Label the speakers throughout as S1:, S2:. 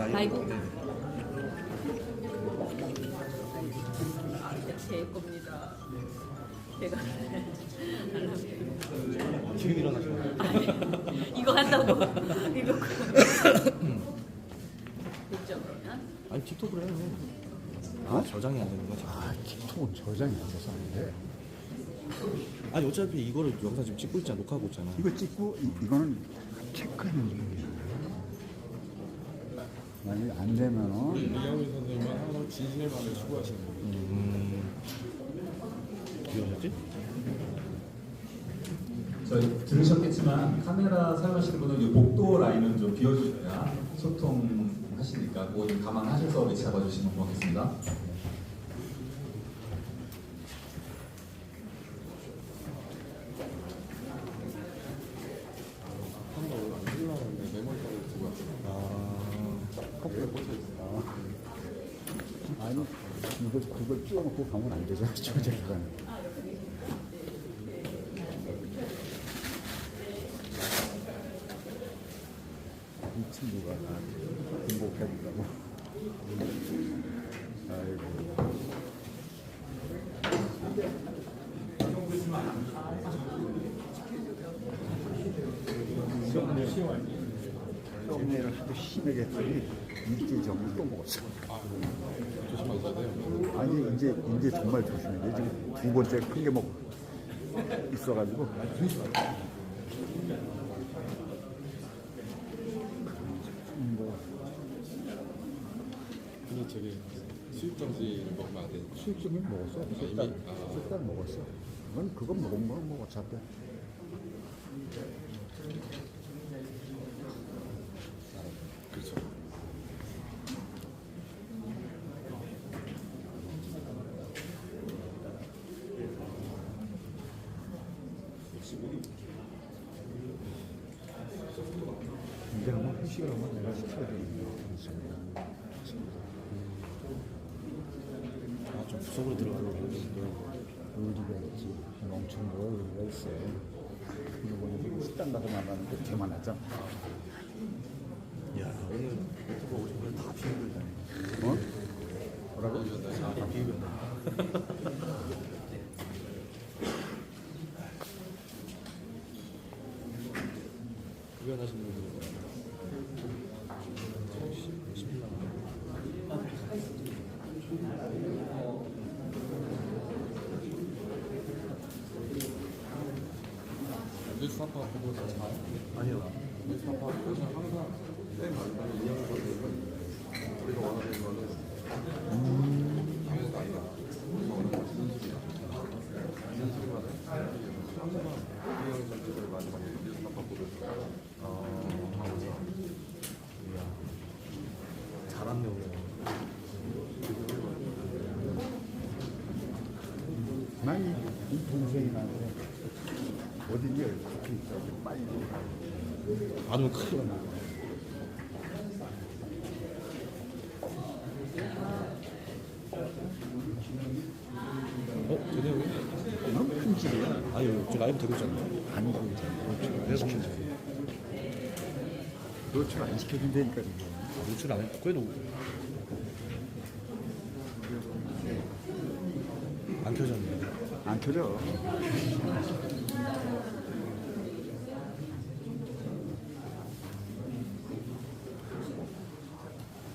S1: 라이브?
S2: 네.
S1: 제 겁니다. 제가 하려면
S2: 지금 일어나시나요?
S1: 이거 한다고 이거 됐죠 그러면?
S2: 아니 틱톡을 해요.
S3: 어?
S2: 저장이 안 되는 거지.
S3: 아, 틱톡은 저장이 안 돼서 안 돼.
S2: 아니 어차피 이거를 영상 지금 찍고 있잖아, 녹화하고 있잖아.
S3: 이거 찍고 이거는 체크하는 중이야. 만약에 안 되면은
S4: 이경민 선생님은 항상 진실만을 추구하시는 거예요.
S2: 어떻게 하셨지?
S5: 저희 들으셨겠지만 카메라 사용하시는 분은 이 복도 라인은 좀 비워주셔야 소통하시니까 그거 좀 감안하셔서 위치 잡아주시면 고맙겠습니다.
S4: 한번 안 올라오는데 메모리카드를 두고 왔어요.
S3: 커플에 꽂혀 있어. 아니, 그걸 찍어놓고 가면 안 되잖아, 저작권. 이 친구가 나한테 등록해준다고. 아이고. 썸네일을 하도 심하게 했더니 일주일 전에 또 먹었어.
S4: 조심하셔야 돼요.
S3: 아니 이제 정말 조심해야 돼. 지금 두 번째 큰 게 먹고 있어가지고.
S4: 근데 저기 수입정지 먹으면 안 되니까.
S3: 수익금이 먹었어. 식단 먹었어. 그건 먹은 거는 뭐 어차피.
S4: 그렇죠.
S3: 이제 한번 회식을 한번 내가 시켜야 되겠네.
S2: 아좀 구석으로 들어가고.
S3: 의리가 있지. 엄청 뭐 의리가 있어. 이번에 식당 가서 만나는데 대만하잖아.
S2: 야 오늘 유튜브 오신 분들 다 비밀이다.
S3: 어? 뭐라고?
S2: 다 비밀이다. 구현하신 분들.
S4: 뉴스타파 보고 다 잘.
S2: 아니요.
S4: 뉴스타파 그래서 항상 쌤 말고는 이경민 선생님은 우리가 원하는 거는 당연히 나이가 원하는 건 진실이야. 진실만 항상 이경민 선생님을 마지막에 뉴스타파 보고
S2: 잘한네요.
S3: 난이 동생이 나한테 어디니 그렇게 있다고 빨리
S2: 안 오면 큰일 나. 되네요.
S3: 너무 큰 집이야.
S2: 아유, 저 라이브 되고 있잖아요.
S3: 안 되고 있잖아.
S2: 그래서 시켜줘.
S3: 노출 안 시켜준다니까 이게.
S2: 노출 안 해. 그래도 안 켜졌네.
S3: 안 켜져.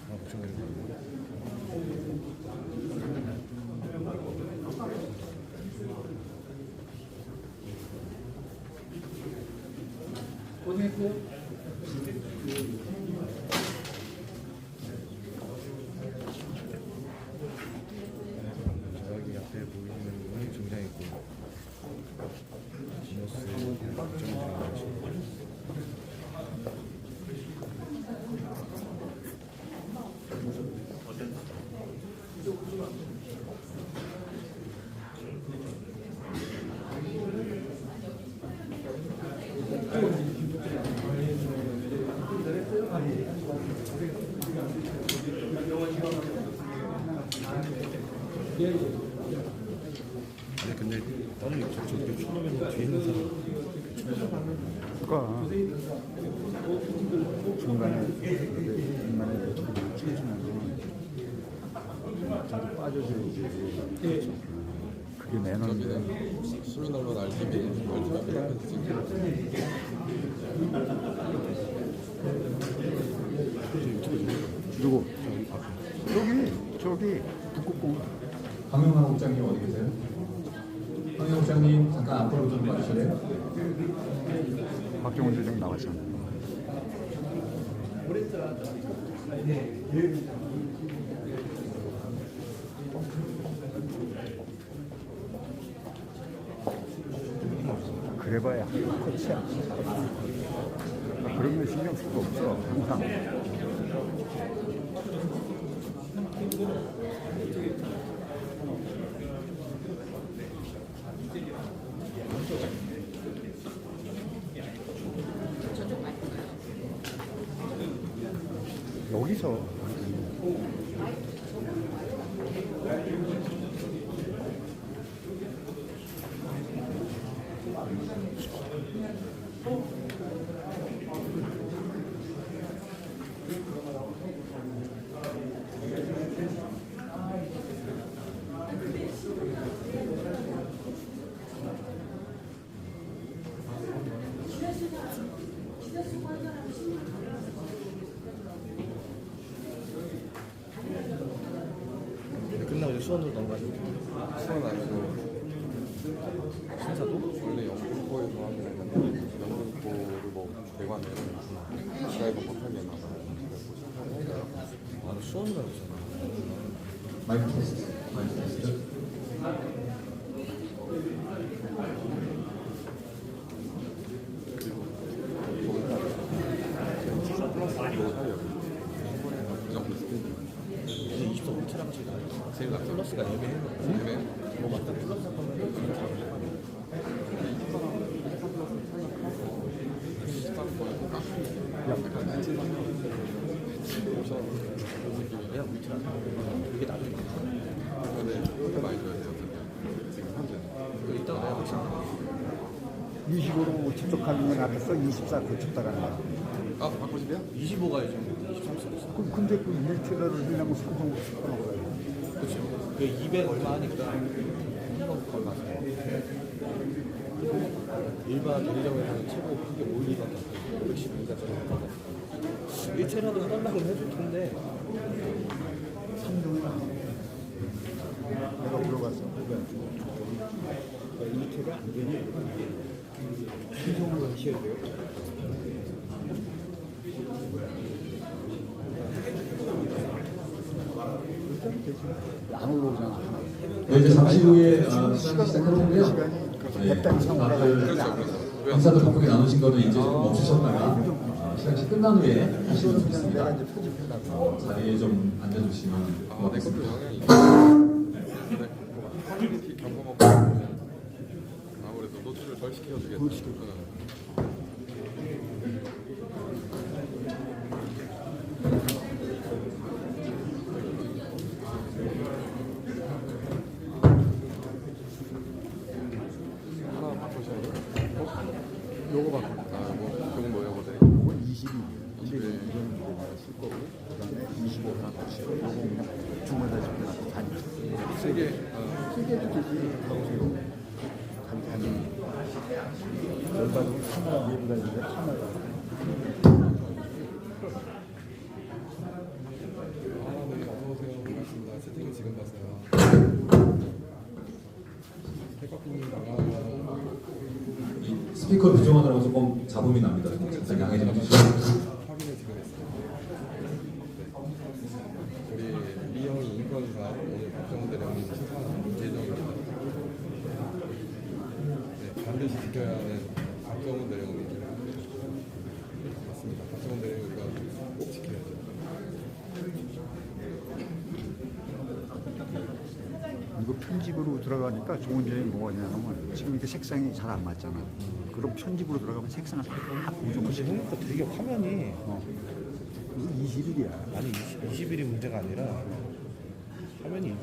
S2: 아, 걱정되네. 저기 앞에 보이는 분이 중장했고 지너스 정정하시고 아니 근데 다른 저렇게 출연하면 뒤에 있는 사람
S3: 그러니까 중간에 따져줘야지. 그게 매너인데.
S4: 저기는 시민 언론 RTV에 앞에서 찍히는
S3: 누구? 저기 북극공.
S5: 황영만 국장님 어디 계세요? 황영 국장님 잠깐 앞으로 좀 와주실래요?
S3: 박정훈 대장 나왔잖아. 그래봐야 끝이야. 그런 거 신경 쓸 거 없어. 항상.
S1: 저쪽 말까요?
S3: 여기서
S2: 끝나고 이제 수원으로 넘어가죠.
S4: 수원 아니고
S2: 신사도?
S4: 원래 영등포에서 하는 영등포를 뭐 대관에 드라이버 못하게 나가요.
S2: 아, 나 수원으로 알고 있었나?
S5: 마이크 테스트. 마이크 테스트.
S2: 이제 24 울트라가
S4: 제일 낫죠.
S2: 플러스가 애매해요.
S4: 애매해요.
S2: 뭐 맞다 플러스 한 번만 그냥 울트라. 이게 나중에
S4: 근데 그렇게 많이 줘야 돼요. 지금 현재는.
S2: 이따가 내가 혹시
S3: 25로 집적하는 건 앞에서 24 고쳤다가 나.
S4: 아 바꾸시대요?
S2: 25 가야죠. 23 쓰겠어.
S3: 근데 그 1kg를 하려면 스쿠터 먹어야 돼.
S2: 그렇죠. 그 200 얼마 하니까 미니멈 걸 맞아요. 일반 대리점에서는 최고 크게 5일밖에 안 돼요. 512가짜리. 1차라도 해달라고 해줄 텐데
S3: 내가 물어봤어. 1kg 안 되니? 신속으로 하셔야 돼요. 안 올라오잖아.
S5: 네, 이제 잠시 후에 시간 시작할 텐데요.
S3: 시간이 100단 이상 올라가니까
S5: 인사도 바쁘게 나누신 거는 이제 좀 멈추셨다가 시간이 끝난 후에 하시면
S3: 내가
S5: 좋겠습니다.
S3: 이제 편집해놨어.
S5: 자리에 좀 앉아주시면
S4: 아, 내 것도
S5: 고맙겠습니다.
S4: 영향이 있네. 커뮤니티 경험하고 아무래도 노출을 덜 시켜주겠다. 하나 바꾸셔야 돼요?
S3: 요거 봐.
S4: 아, 요건 뭐예요, 모델이?
S3: 이건 22. 근데 이건 내가 쓸 거고, 그 다음에 25 하나 더 쓰고, 요거 그냥 주문다 싶어서 다니.
S4: 세개
S3: 세개도 되지. 가보세요. 간단히. 열받으면 카메라 내부 다니는데 카메라.
S4: 네, 어서오세요. 반갑습니다. 채팅을 지금 봤어요. 해커피님 반가워요.
S5: 스피커 조정하느라고 조금 잡음이 납니다. 살짝 양해 좀 해주시고.
S4: 확인을 지금 했어요. 네. 우리 리형이 인권사 오늘 박정훈 대령님 수사하는 예정입니다. 네, 반드시 지켜야 하는 박정훈 대령님. 맞습니다. 박정훈 대령 우리가 꼭 지켜야죠.
S3: 이거 편집으로 들어가니까 좋은 점이 뭐냐면 지금 이렇게 색상이 잘 안 맞잖아. 그럼 편집으로 들어가면 색상을 다 보정을
S2: 보니까 되게 화면이
S3: 이거 21이야.
S2: 아니 20일이 문제가 아니라 화면이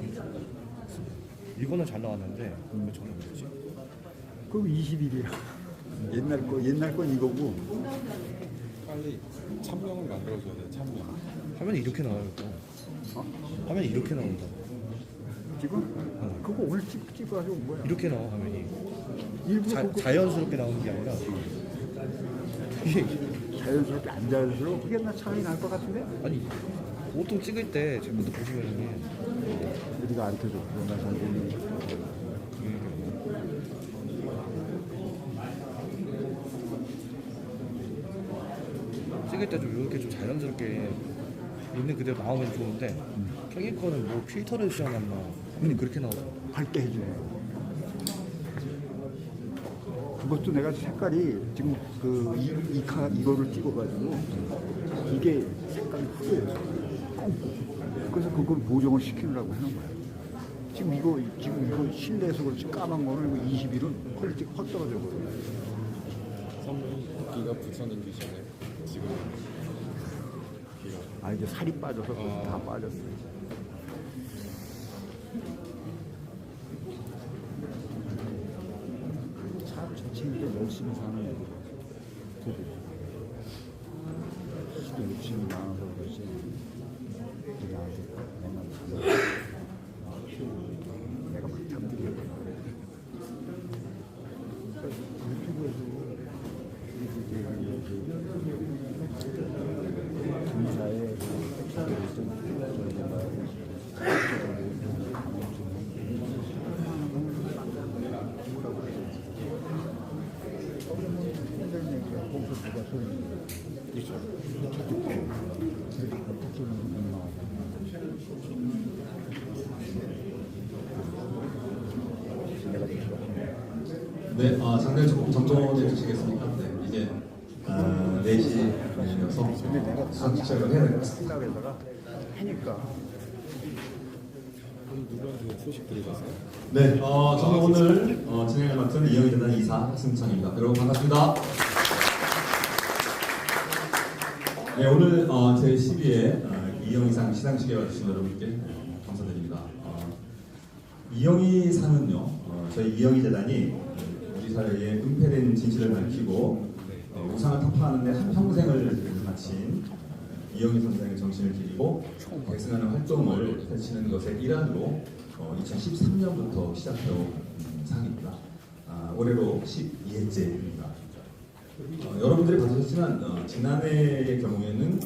S2: 이거는 잘 나왔는데 왜 저는 그러지?
S3: 그거 21이야. 옛날 건 이거고.
S4: 빨리 참명을 만들어줘야 돼요. 참명.
S2: 화면이 이렇게 나와요. 또. 화면이 이렇게 나온다.
S3: 지금 그거 오늘 찍어가지고 뭐야?
S2: 이렇게 나와 화면이.
S3: 일부러 그거
S2: 자연스럽게 나오는 게 아니라 이게
S3: 자연스럽게 안 자연스러워? 그게 나 차이 날 것 같은데?
S2: 아니 보통 찍을 때 지금부터 보시면은
S3: 우리가 안 터져. 그런 잘 보이는 거.
S2: 찍을 때 좀 이렇게 좀 자연스럽게 있는 그대로 나오면 좋은데 형님 거는 뭐 필터를 씌워놨나 그렇게 나오고
S3: 밝게 해주네. 그것도 내가 색깔이 지금 그 이거를 찍어가지고 이게 색깔이 흐려요. 그래서 그걸 보정을 시키려고 하는 거야. 지금 이거 실내에서 그렇지 까만 거는 이거 21은 퀄리티가 확 떨어져 버려.
S4: 기가 붙였는지 전에 지금
S3: 아 이제 살이 빠져서 다 빠졌어. 참 자체인데 열심히 사는 부부. 시도 욕심이 많아서 그렇지. 우리 아직 맨날 내가 막 잠들게 유튜브에서 군사의 핵사들을 좀
S5: 네, 장례 조금 점검해 주시겠습니까? 네, 이제 4시여서 수상 시작을 해야 될 것 같습니다.
S3: 생각에다가 하니까
S4: 누구한테 소식 들으셨어요?
S5: 네, 저는 오늘 진행을 맡은 이영희 재단 이사 승창입니다. 여러분 반갑습니다. 네, 오늘 제 12회 이영희상 시상식에 와주신 여러분께 감사드립니다. 이영희 상은요, 저희 이영희 재단이 우리 사회의 은폐된 진실을 밝히고 우상을 타파하는 데 한평생을 마친 이영희 선생의 정신을 기리고 계승하는 활동을 펼치는 것의 일환으로 2013년부터 시작해온 상입니다. 올해로 12회째입니다. 여러분들이 봐주셨지만 지난해의 경우에는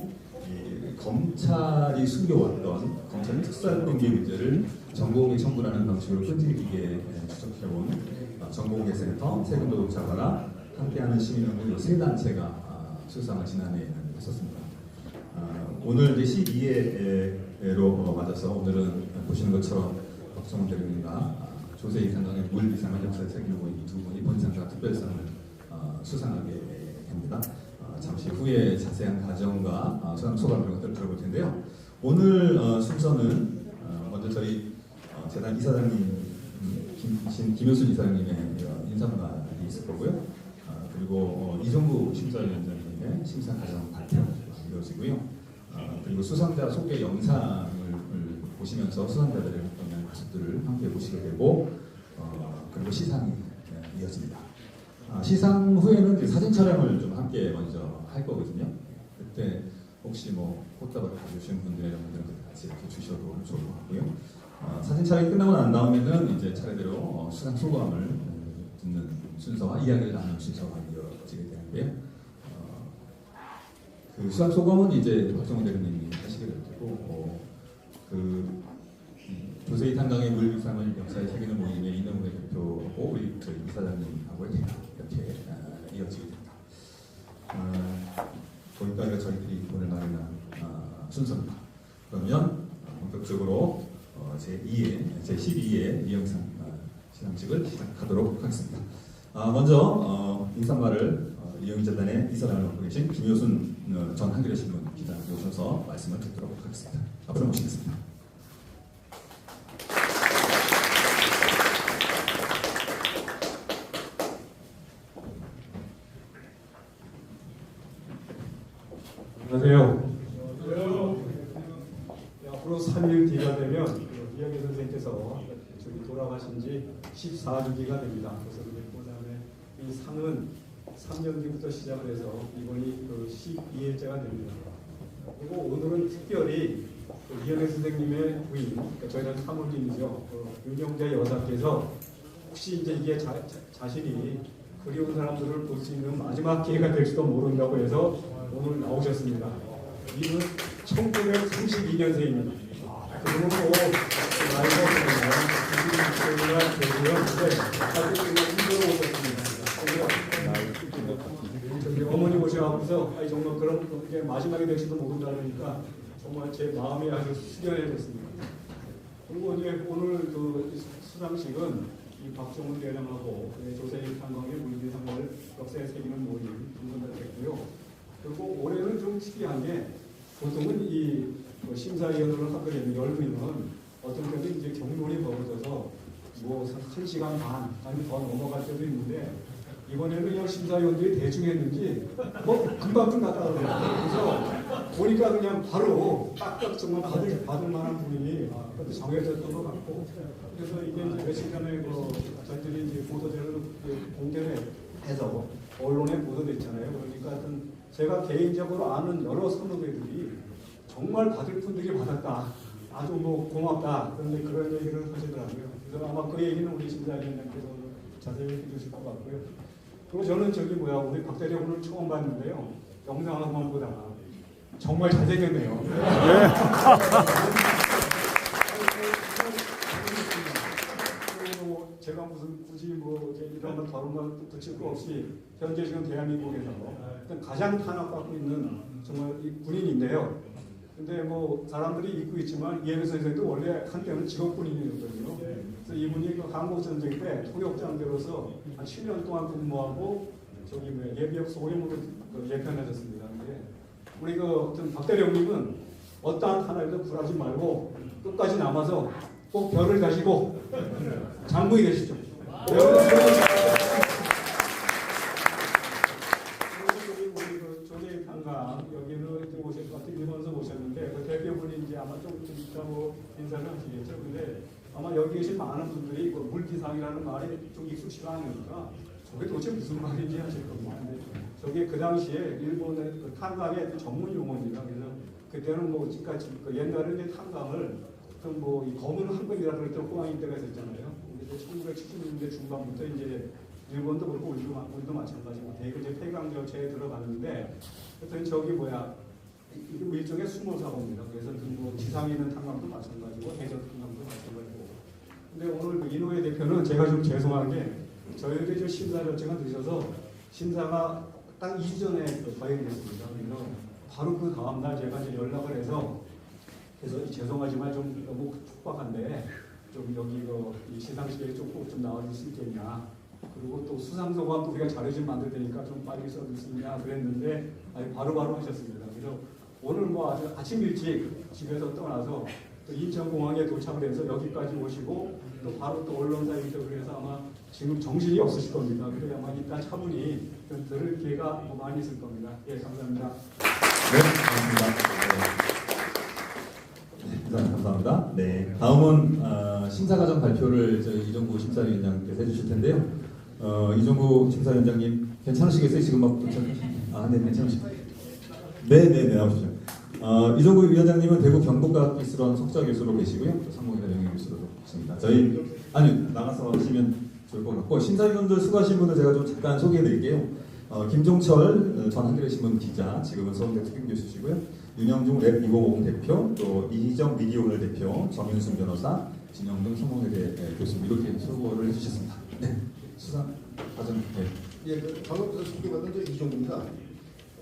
S5: 검찰이 숨겨왔던 검찰 특수활동비 문제를 정보공개 청구라는 방식으로 끈질기게 추적해온 정보공개센터, 세금도둑잡아라, 함께하는 시민연구 세 단체가 수상을 지난해에는 했었습니다. 오늘 이제 12회로 맞아서 오늘은 보시는 것처럼 박정훈 대변인과 조세희 장관의 물비상을 역사에 새기고 이 두 분이 본상과 특별상을 수상하게 됩니다. 잠시 후에 자세한 과정과 수상 소감 이런 것들을 들어볼 텐데요. 오늘 순서는 먼저 저희 재단 이사장님 김효순 이사장님의 인사말이 있을 거고요. 그리고 이종구 심사위원장님의 심사 과정 발표가 이루어지고요. 그리고 수상자 소개 영상을 보시면서 수상자들의 어떤 모습들을 함께 보시게 되고 그리고 시상이 이어집니다. 시상 후에는 이제 사진 촬영을 좀 함께 먼저 할 거거든요. 그때 혹시 뭐 꽃다발 가져주신 분들은 같이 이렇게 주셔도 좋을 것 같고요. 사진 촬영이 끝나고 난 다음에는 이제 차례대로 수상 소감을 듣는 순서와 이야기를 나누는 순서가 이어지게 되는데요. 그 수상 소감은 이제 박정훈 대변인이 하시게 될 테고, 조세희 탄광의 물비상을 역사에 새기는 모임의 이명훈 대표하고 우리 저희 이사장님하고 이렇게 이어지게 됩니다. 거기까지가 저희들이 오늘 마련한 순서입니다. 그러면 본격적으로 제 12회 이영상 시상식을 시작하도록 하겠습니다. 먼저 인사말을 이영희 재단의 이사장을 맡고 계신 김효순 전 한겨레신문 기자 오셔서 말씀을 듣도록 하겠습니다. 앞으로 모시겠습니다.
S6: 안녕하세요. 앞으로 3일 뒤가 되면 이영희 선생님께서 저기 돌아가신 지 14주기가 됩니다. 그래서 그다음에 이 상은 3년 뒤부터 시작을 해서 이번이 그 12회째가 됩니다. 그리고 오늘은 특별히 이현애 선생님의 부인, 그러니까 저희는 사모님이죠. 윤영자 여사께서 혹시 이제 이게 자신이 그리운 사람들을 볼 수 있는 마지막 기회가 될지도 모른다고 해서 오늘 나오셨습니다. 이분 1932년생입니다. 그리고 또 나이가 92세가 되고요. 힘들어 오셨습니다. 어머니 모셔가면서 정말 그런 게 마지막이 될지도 모른다니까 정말 제 마음이 아주 숙연해졌습니다. 그리고 이제 오늘 그 수상식은 이 박정훈 대령하고 조세희 탄광의 물리상을 역사에 새기는 모임 등등했고요. 그리고 올해는 좀 특이한 게 보통은 이 심사위원으로 하게 되면 열리면 어떤 때는 이제 경론이 벌어져서 뭐 1시간 반 아니면 더 넘어갈 때도 있는데 이번에는 그냥 심사위원들이 대충 했는지 뭐 금방 끝났다고 그래요. 그래서 보니까 그냥 바로 딱딱 정말 받을 만한 분이 정해졌던 것 같고 그래서 이게 이제 며칠 전에 저희들이 이제 보도자료를 공개를 해서 언론에 보도됐잖아요. 그러니까 하여튼 제가 개인적으로 아는 여러 선후배들이 정말 받을 분들이 받았다. 아주 뭐 고맙다. 그런데 그런 얘기를 하시더라고요. 그래서 아마 그 얘기는 우리 심사위원님께서 자세히 해주실 것 같고요. 그리고 저는 우리 박 대령 오늘 처음 봤는데요. 영상만 보다가 정말 잘생겼네요. 그리고 제가 무슨 굳이 뭐 이런 걸 다른 걸 붙일 거 없이 현재 지금 대한민국에서 가장 탄압받고 있는 정말 이 군인인데요. 근데 뭐 사람들이 잊고 있지만 이해배 선생도 원래 한때는 직업군인이었거든요. 그래서 이분이 그 한국전쟁 때 통역장교로서 한 7년 동안 근무하고 예비역 소령으로 예편하셨습니다. 근데 우리 박 대령님은 어떠한 하나에도 굴하지 말고 끝까지 남아서 꼭 별을 가시고 장군이 되시죠. 여기는 오실 것 같은 일본에서 오셨는데 그 대표분이 이제 아마 좀 이따 뭐 인사를 하시겠죠. 근데 아마 여기 계신 많은 분들이 그 물기상이라는 말이 좀 익숙치가 않으니까 저게 도대체 무슨 말인지 하실 겁니다. 근데 저게 그 당시에 일본의 그 탄광의 그 전문 용어입니다. 그래서 그때는 뭐 지금까지 옛날에 이제 탄광을 뭐 이 검은 한글이라 그랬던 호황인 때가 있었잖아요. 근데 1970년대 중반부터 이제 일본도 그렇고 우리도 마찬가지고 대거 이제 폐강 절차에 들어갔는데 하여튼 이게 일종의 수모사고입니다. 그래서 뭐 지상에 있는 탄광도 마찬가지고 해저 탄광도 마찬가지고. 근데 오늘 그 이노ue 대표는 제가 좀 죄송한 게 저희들이 좀 심사 절차가 늦어서 심사가 딱 2주 전에 거행됐습니다. 그래서 바로 그 다음 날 제가 이제 연락을 해서 그래서 죄송하지만 좀 너무 촉박한데 좀 여기 이 시상식에 꼭 좀 나와줄 수 있겠냐. 그리고 또 수상소감도 우리가 자료 좀 만들 테니까 좀 빨리 써줄 수 있냐 그랬는데 바로바로 하셨습니다. 그래서 오늘 뭐 아주 아침 일찍 집에서 떠나서 또 인천공항에 도착을 해서 여기까지 오시고 또 바로 또 언론사 인터뷰를 해서 아마 지금 정신이 없으실 겁니다. 그래서 아마 이따 차분히 좀 들을 기회가 뭐 많이 있을 겁니다. 예, 감사합니다.
S5: 네, 감사합니다. 감사합니다. 네, 다음은 심사과정 발표를 저희 이종구 심사위원장께서 해주실 텐데요. 이종구 심사위원장님 괜찮으시겠어요? 지금 막 네, 괜찮으시죠? 네, 나오시죠. 이종구 위원장님은 대구 경북과학기술원 석좌 교수로 계시고요. 또 상공회대 명예교수로 계십니다. 나가서 하시면 좋을 것 같고 심사위원들 수고하신 분들 제가 좀 잠깐 소개해드릴게요. 김종철 전 한겨레신문 기자, 지금은 서울대 특임교수시고요. 윤영중 랩2050 대표, 또 이희정 미디어오늘 대표, 정윤순 변호사, 진영등 성공회대 교수 이렇게 수고를 해주셨습니다. 네, 수상 과정.
S7: 예, 방금 소개받은 저 이종구입니다.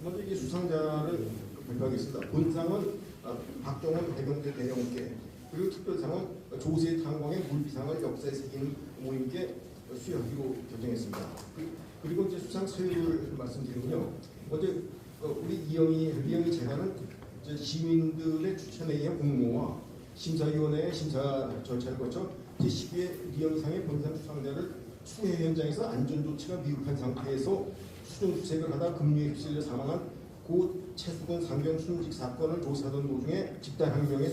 S7: 먼저 이 수상자를 발표하겠습니다. 본상은 박정훈 해병대 대령께, 그리고 특별상은 조세희 탄광의 물비상을 역사에 새기는 모임께 수여하기로 결정했습니다. 그리고 이제 수상 사유를 말씀드리면요. 먼저 우리 이영희 재단은 시민들의 추천에 의한 공모와 심사위원회의 심사 절차를 거쳐 제12회 리영상의 본상 수상자를 수해 현장에서 안전조치가 미흡한 상태에서 수중수색을 하다 급류에 휩쓸려 사망한 고 최수근 상병 순직 사건을 조사하던 도중에 집단항명에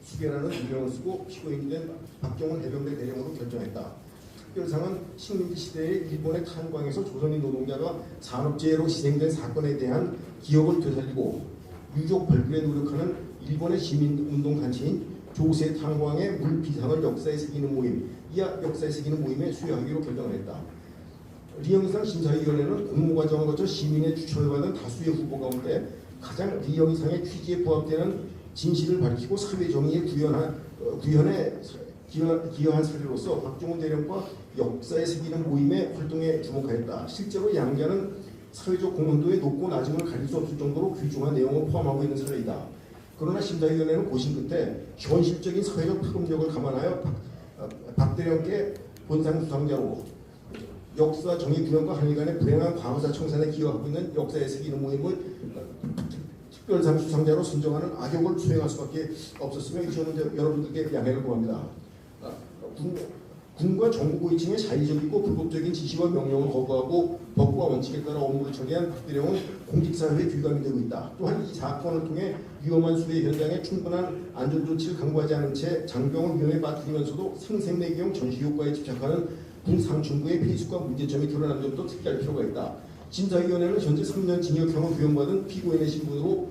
S7: 수계라는 유명을 쓰고 피고인이 된 박정훈 해병대 대령으로 결정했다. 특별상은 식민지 시대의 일본의 탄광에서 조선인 노동자가 산업재해로 희생된 사건에 대한 기억을 되살리고 유족 발굴에 노력하는 일본의 시민운동 단체인 조세 탄광의 물 비상을 역사에 새기는 모임, 이하 역사에 새기는 모임에 수여하기로 결정을 했다. 리영상 심사위원회는 공모 과정을 거쳐 시민의 추천을 받은 다수의 후보 가운데 가장 리영상의 취지에 부합되는 진실을 밝히고 사회 정의에 기여한 사례로서 박종훈 대령과 역사에 새기는 모임의 활동에 주목하였다. 실제로 양자는 사회적 공헌도의 높고 낮음을 가릴 수 없을 정도로 귀중한 내용을 포함하고 있는 사례이다. 그러나 심사위원회는 고심 끝에 현실적인 사회적 파급력을 감안하여 박 대령께 본상 수상자로 역사 정의 구현과 한일 간의 불행한 과거사 청산에 기여하고 있는 역사에 새기는 모임을 특별상 수상자로 선정하는 악역을 수행할 수밖에 없었으며 이 점은 여러분들께 양해를 구합니다. 군과 정부 고위층의 자의적이고 불법적인 지시와 명령을 거부하고 법과 원칙에 따라 업무를 처리한 박 대령은 공직사회에 귀감이 되고 있다. 또한 이 사건을 통해 위험한 수해 현장에 충분한 안전조치를 강구하지 않은 채 장병을 위험에 빠뜨리면서도 생생내기용 전시효과에 집착하는 군 상층부의 폐쇄과 문제점이 드러난 점도 특이할 필요가 있다. 심사위원회는 현재 3년 징역형을 구형받은 피고인의 신분으로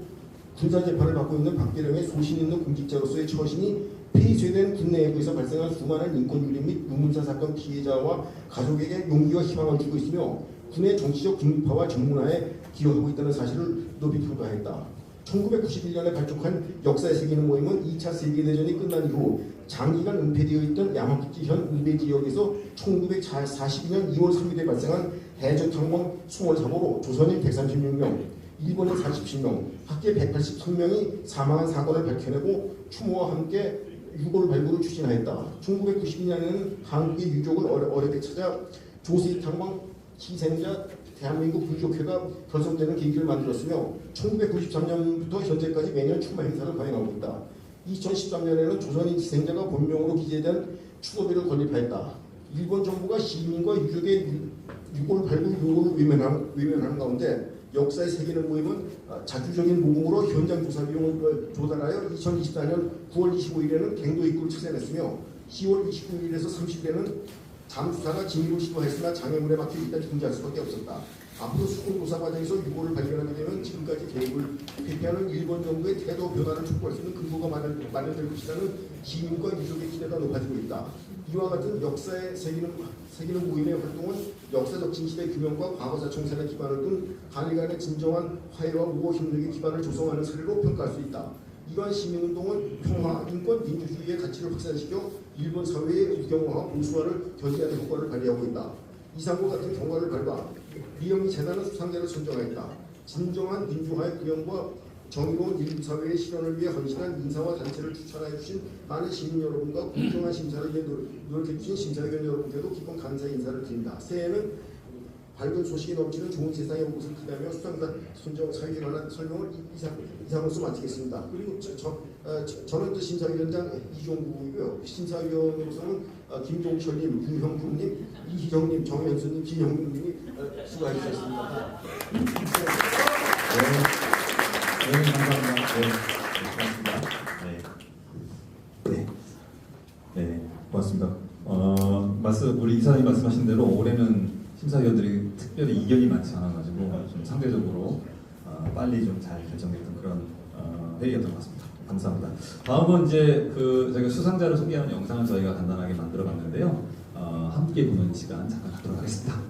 S7: 군사재판을 받고 있는 박 대령의 소신 있는 공직자로서의 처신이 폐쇄된 군 내부에서 발생한 수많은 인권유린 및 유문사 사건 피해자와 가족에게 용기와 희망을 주고 있으며 군의 정치적 분파와 전문화에 기여하고 있다는 사실을 높이 평가했다. 1991년에 발족한 역사에 새기는 모임은 2차 세계대전이 끝난 이후 장기간 은폐되어 있던 야마구치현 우베 지역에서 1942년 2월 3일에 발생한 해저탄광 수몰 사고로 조선인 136명, 일본인 47명, 합계 183명이 사망한 사건을 밝혀내고 추모와 함께 유골 발굴을 추진하였다. 1992년에는 한국의 유족을 어렵게 찾아 조세탄광 희생자 대한민국 불족회가 결성되는 계기를 만들었으며 1993년부터 현재까지 매년 추모 행사를 거행하고 있다. 2013년에는 조선인 희생자가 본명으로 기재된 추도비를 건립하였다. 일본 정부가 시민과 유족의 유골 발굴 요구를 외면하는 가운데 역사에 새기는 모임은 자주적인 모금으로 현장 조사 비용을 조달하여 2024년 9월 25일에는 갱도 입구를 찾아냈으며 10월 29일에서 30일에는 잠수사가 진위로 시도했으나 장애물에 막혀 있다는 존재할 수밖에 없었다. 앞으로 수공조사 과정에서 유골을 발견하게 되면 지금까지 계획을 회피하는 일본 정부의 태도 변화를 촉구할 수 있는 근거가 마련될 것이라는 시민과 유족의 기대가 높아지고 있다. 이와 같은 역사에 새기는 모임의 활동은 역사적 진실의 규명과 과거사 청산에 기반을 둔 한일 간의 진정한 화해와 우호 협력의 기반을 조성하는 사례로 평가할 수 있다. 이러한 시민운동은 평화, 인권, 민주주의의 가치를 확산시켜 일본 사회의 우경화와 보수화를 견제하는 효과를 발휘하고 있다. 이상과 같은 경과를 밟아 리영이 재단은 수상자를 선정하였다. 진정한 민주화의 구현과 정의로운 인사회의 실현을 위해 헌신한 인사와 단체를 추천하여 주신 많은 시민 여러분과 공정한 심사를 위해 노력해 주신 심사위원 여러분께도 기쁜 감사의 인사를 드립니다. 새해에는 밝은 소식이 넘치는 좋은 세상의 모습을 기대하며 수상자 선정 사유에 관한 설명을 이상으로서 마치겠습니다. 그리고 저는 또 심사위원장 이종국이고요. 심사위원으로서는 김종철님, 유형국님, 이희정님, 정현수님, 김영국님이 수고해 주셨습니다.
S5: 네, 감사합니다. 네, 고맙습니다. 우리 이사장님 말씀하신 대로 올해는 심사위원들이 특별히 이견이 많지 않아가지고 좀 상대적으로 빨리 좀 잘 결정됐던 그런 회의였던 것 같습니다. 감사합니다. 다음은 이제 저희가 수상자를 소개하는 영상을 저희가 간단하게 만들어봤는데요. 함께 보는 시간 잠깐 갖도록 하겠습니다.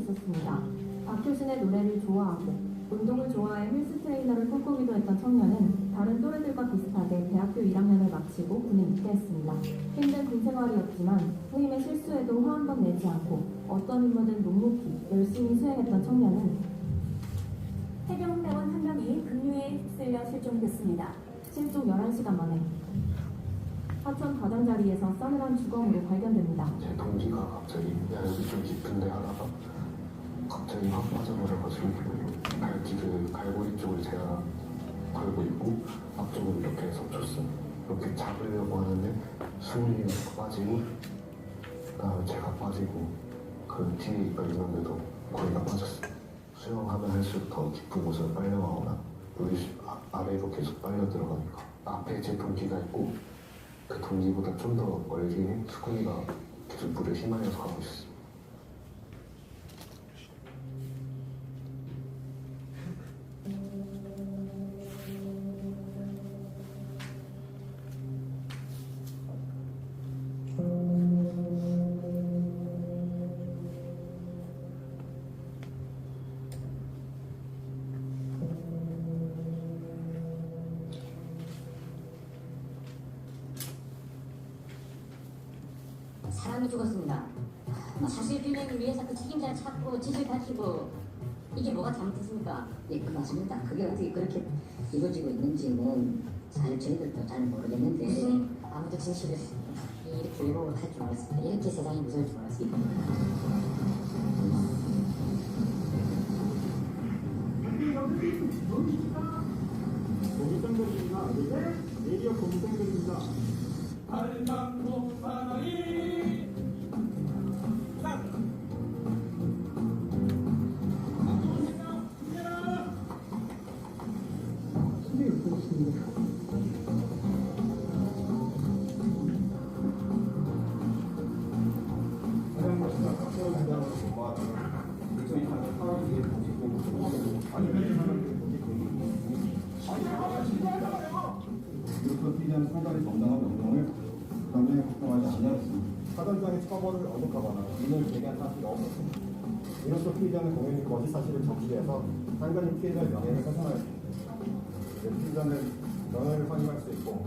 S8: 있었습니다. 박효신의 노래를 좋아하고 운동을 좋아해 헬스 트레이너를 꿈꾸기도 했던 청년은 다른 또래들과 비슷하게 대학교 1학년을 마치고 군에 입대했습니다. 힘든 군 생활이었지만 후임의 실수에도 화 한 번 내지 않고 어떤 임무든 묵묵히 열심히 수행했던 청년은
S9: 해병대원 한 명이 급류에 휩쓸려 실종됐습니다.
S8: 실종 11시간 만에 하천 가장자리에서 싸늘한 주검으로 발견됩니다.
S10: 제 동기가 갑자기 야영이 좀 깊은데 하다가 완전히 확 빠져버려가지고 그 갈고리 쪽을 제가 걸고 있고 앞쪽을 이렇게 해서 줬어요. 이렇게 잡으려고 하는데 수훈이가 빠지고 그다음에 제가 빠지고 그 뒤에 있던 인원들도 거의 다 빠졌어요. 수영하면 할수록 더 깊은 곳으로 빨려가거나 여기 아래로 계속 빨려 들어가니까 앞에 제 동기가 있고 그 동기보다 좀 더 멀리 수근이가 계속 물에 휘말려서 가고 있었어요.
S1: 사람이 죽었습니다. 사실 규명을 위해서 그 책임자를 찾고 짓을 밝히고 이게 뭐가 잘못했습니까?
S11: 예, 그 맞습니다. 그게 어떻게 그렇게 이루어지고 있는지는 사실 저희들도 잘 모르겠는데
S1: 아무도 진실을 이렇게 왜곡할 줄 몰랐습니다. 이렇게 세상이 무서울 줄 몰랐습니다.
S6: 고객상들입니다. 메디어 고객상들입니다. 발망고 사나이
S7: 이로써 피의자는 상당히 정당한 명령을 당장에 확정하지 않았습니다. 사단장의 처벌을 어긋하거나 이를 제기한 사실이 없었습니다. 이로써 피의자는 공연히 거짓 사실을 적시해서 상당히 피해자의 명예를 훼손하였습니다. 피의자는 명예를 확인할 수 있고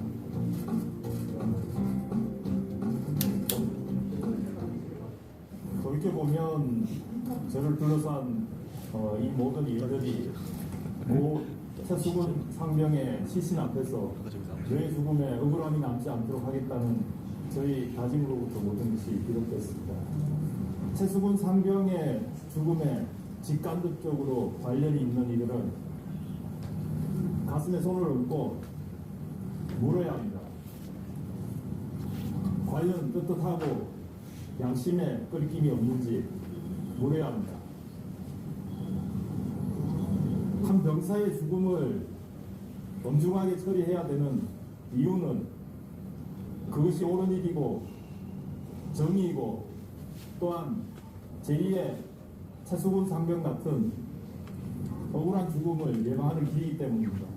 S6: 돌이켜보면 저를 둘러싼 이 모든 일들이 최수근 상병의 시신 앞에서 저의 죽음에 억울함이 남지 않도록 하겠다는 저희 다짐으로부터 모든 것이 비롯됐습니다. 최수근 상병의 죽음에 직간접적으로 관련이 있는 이들은 가슴에 손을 얹고 물어야 합니다. 관련 떳떳하고 양심에 끓김이 없는지 물어야 합니다. 한 병사의 죽음을 엄중하게 처리해야 되는 이유는 그것이 옳은 일이고 정의이고 또한 제2의 최수근 상병 같은 억울한 죽음을 예방하는 길이기 때문입니다.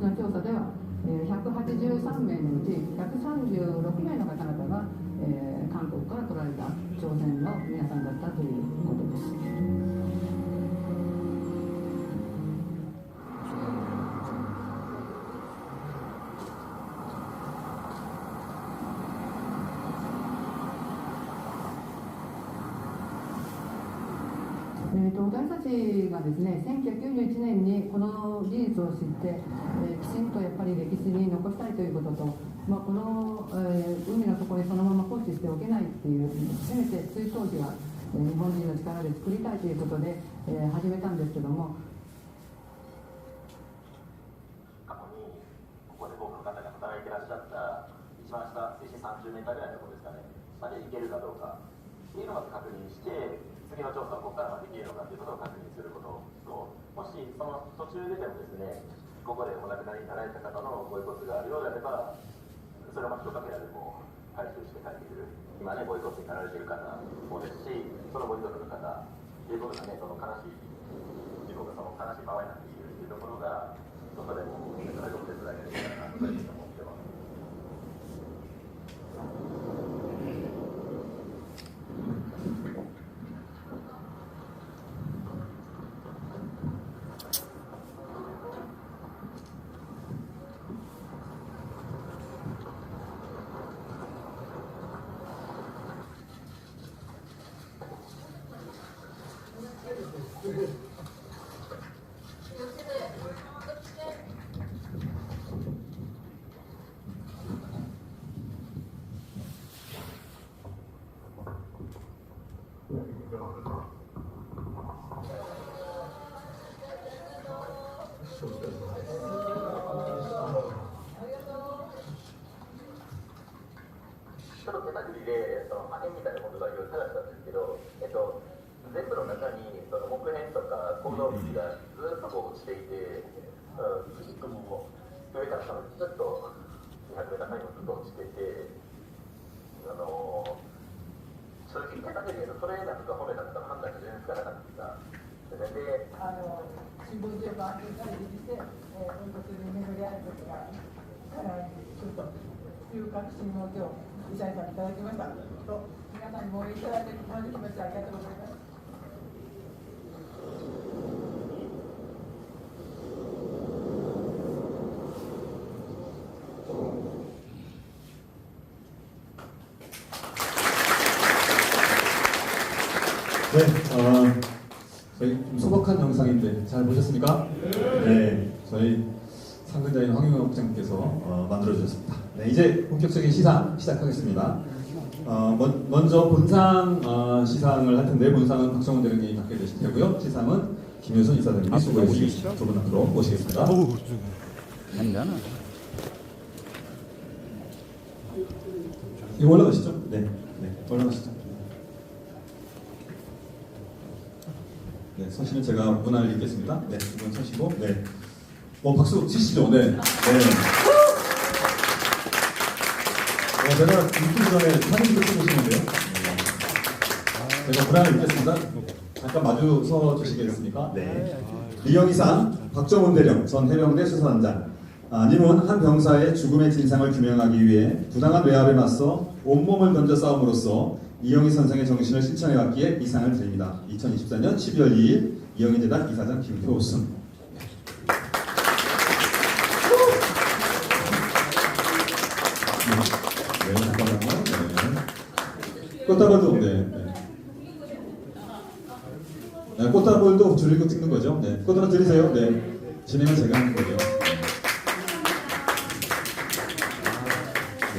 S12: の調査では、183名のうち136名の方々が、韓国から来られた朝鮮の皆さんだったということです。私たちがですね、1991年にこの事実を知って、きちんとやっぱり歴史に残したいということと、この、海の底にそのまま放置しておけないっていう、せめて追悼碑は、日本人の力で作りたいということで、始めたんですけども。
S13: 過去にここで多くの方が働いていらっしゃった一番下、水深30メーターぐらいのところですかね、まで行けるかどうかっていうのを確認して、次の調査をここからできるのかということを確認することと、もしその途中ででもですね、ここでお亡くなりになられた方のご遺骨があるようであれば、それを一かけらでも回収して帰ってくる、今ね、ご遺骨になられている方もですし、そのご遺族の方、ということがね、その悲しい事故がその悲しい場合になっているというところが、そこでもお手伝いができたらなと思ってます。ちょっと手探りでその破片みたいなものだけを探したんですけど、全部の中にその木片とか構造物がずっとこう落ちていて、フィットも上から下までずっと200メートル中にもずっと落ちてて、正直手探りでそれなのか骨なのかの判断が全然つかなかった。それで
S12: 新聞というか安定されてきて、本当に巡り合う時がちょっという確信を今日医者さんにいただきましたと、皆さんにも応援いただいて感謝しました。ありがとうございます。
S5: 네, 저희 좀 소박한 영상인데 잘 보셨습니까? 네, 저희 상근자인 황용영 국장님께서 만들어주셨습니다. 네, 이제 본격적인 시상 시작하겠습니다. 먼저 본상 시상을 할 텐데, 본상은 박정훈 대령님이 맡게 되실 테고요. 시상은 김효선 이사장님이 수고해 주시기 두 분 앞으로 모시겠습니다.
S3: 아니잖아.
S5: 이거 올라가시죠? 네, 올라가시죠. 네, 서시면 제가 문안을 읽겠습니다. 네, 두 분 서시고, 네. 박수 치시죠. 네. 제가 읽기 전에 사진도 찍으시는데요. 제가 문안을 읽겠습니다. 잠깐 마주 서 주시겠습니까? 네. 이영희상 박정훈 대령 전 해병대 수사단장. 님은 한 병사의 죽음의 진상을 규명하기 위해 부당한 외압에 맞서 온몸을 던져 싸움으로써 이영희 선생의 정신을 실천해왔기에 이 상을 드립니다. 2024년 12월 2일 이영희 재단 이사장 김효순. 네, 잠깐만요. 네. 꽃다발도, 네, 꽃다발도 줄이고 찍는 거죠. 네, 꽃다발 드리세요. 네, 진행은 제가 하는 거죠.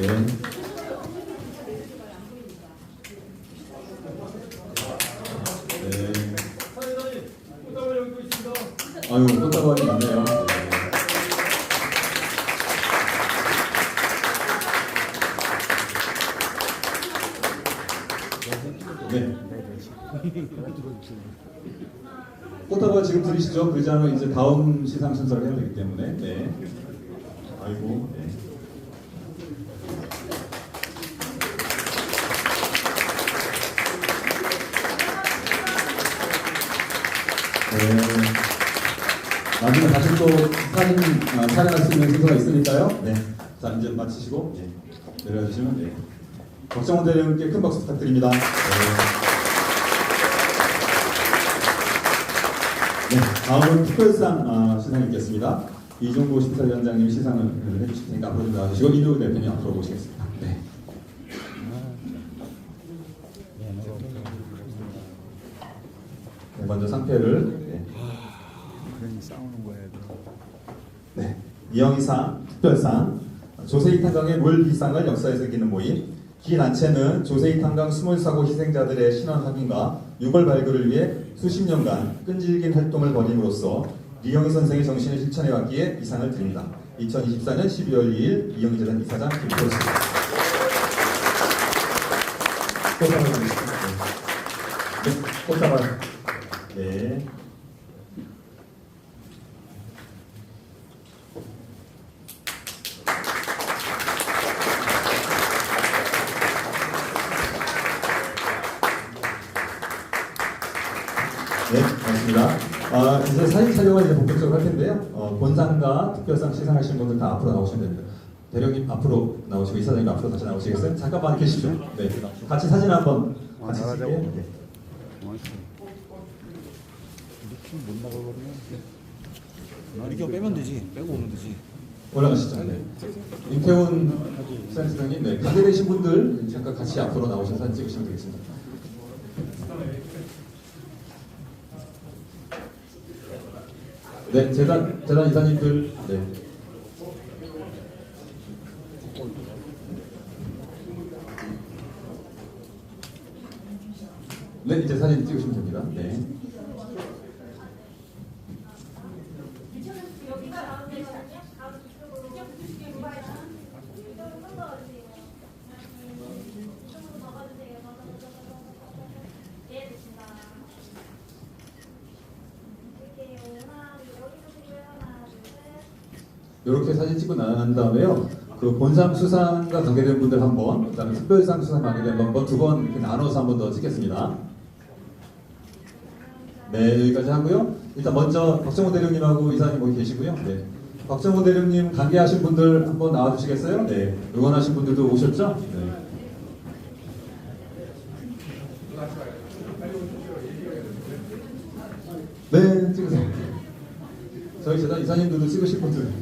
S5: 네. 아유, 꽃다발이 많네요. 네. 꽃다발 지금 드리시죠? 그러지 않으면 이제 다음 시상 순서를 해야 되기 때문에. 네. 아이고. 네. 나중에 다시 또 촬영할 수 있는 순서가 있으니까요. 네. 자, 이제 마치시고, 네. 내려주시면, 네. 박정훈 대령님께 큰 박수 부탁드립니다. 네. 네. 다음은 특별상 시상이 있겠습니다. 이종구 심사위원장님이 시상을 해주실 테니까 앞으로 좀 나와주시고, 이누 대표님 앞으로 모시겠습니다. 네. 네, 먼저 상패를. 네, 이영희상 특별상 조세희 탄광의 물비상을 역사에 새기는 모임. 기 단체는 조세희 탄광 수몰사고 희생자들의 신원 확인과 유골 발굴을 위해 수십 년간 끈질긴 활동을 벌임으로써 이영희 선생의 정신을 실천해왔기에 이 상을 드립니다. 2024년 12월 2일 이영희 재단 이사장 김효순. 꽃다발 드리겠습니다. 네, 꽃다발. 네. 고맙습니다. 이제 사진 촬영을 이제 본격적으로 할 텐데요. 본상과 특별상 시상하시는 분들 다 앞으로 나오시면 됩니다. 대령님 앞으로 나오시고 이사장님 앞으로 다시 나오시겠어요? 잠깐만 계십시오. 네, 같이 사진 한번 같이 찍게요.
S2: 못 나가거든요. 이렇게 빼면 되지. 빼고 오면 되지.
S5: 올라가시죠. 네. 임태훈 센터장님, 네, 관계되신 분들 잠깐 같이 앞으로 나오셔서 사진 찍으시면 되겠습니다. 네, 재단 이사님들, 네. 네, 이제 사진 찍으시면 됩니다. 네. 이렇게 사진 찍고 나간 다음에요. 그 본상 수상과 관계된 분들 한 번, 그다음에 특별상 수상 관계된 번, 두 번 이렇게 나눠서 한 번 더 찍겠습니다. 네, 여기까지 하고요. 일단 먼저 박정호 대령님하고 이사님 거기 계시고요. 네. 박정호 대령님 관계하신 분들 한번 나와주시겠어요? 네. 응원하신 분들도 오셨죠? 네. 네, 찍으세요. 저희 재단 이사님들도 찍으실 분들.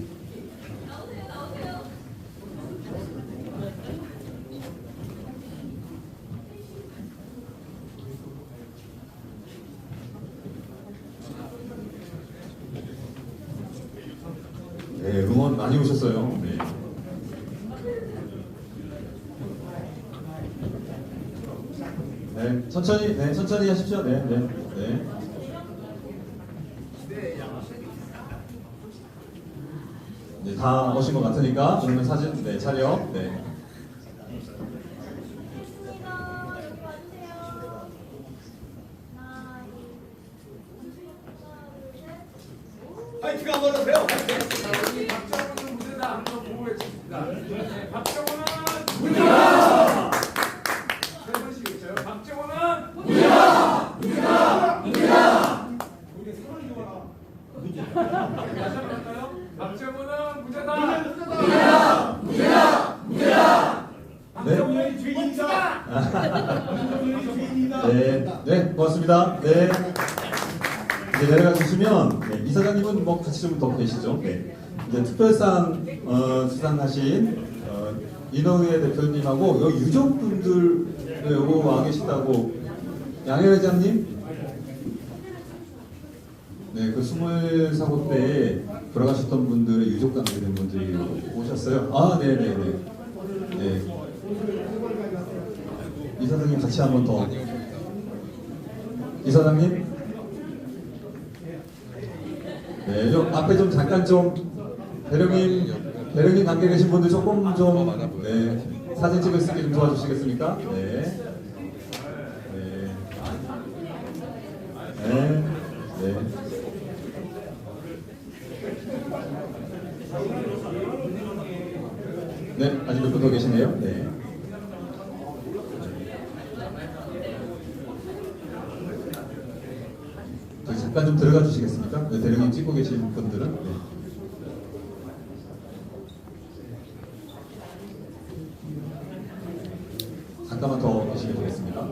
S5: 네, 응원 많이 오셨어요. 네. 네, 천천히 하십시오. 네. 이제 다 오신 것 같으니까 그러면 사진 촬영. 네.
S14: 파이팅 한번 하세요. 우리 박정호는 무대다 한번 보고 계십니다. 네, 박정호는 무대다. 세 번씩 외쳐요. 박정호는 무대다. 무대다. 우리 서로 좋아라. 다시 한번 할까요? 박정호는 무대다. 무대다. 박정호의 죄인이다.
S5: 네, 고맙습니다. 네. 이제 내려가 주시면 이사장님은 뭐 같이 좀 더 계시죠. 네. 이제 특별상 수상하신 인허회 대표님하고 여기 유족분들 요거 와 계시다고 양해 회장님, 네, 그 스물 사고 때 돌아가셨던 분들의 유족 관계된 분들이 오셨어요. 아, 네네네. 네. 이사장님 같이 한번 더. 이사장님. 네, 좀 앞에 좀 잠깐 좀 대령님 관계 계신 분들 조금 좀 사진 찍을 수 있게 좀 도와주시겠습니까? 네. 네, 아직 몇 분 더 계시네요. 네. 잠깐 좀 들어가 주시겠습니까? 네, 대령님 찍고 계신 분들은. 네. 잠깐만 더 계시면 되겠습니다.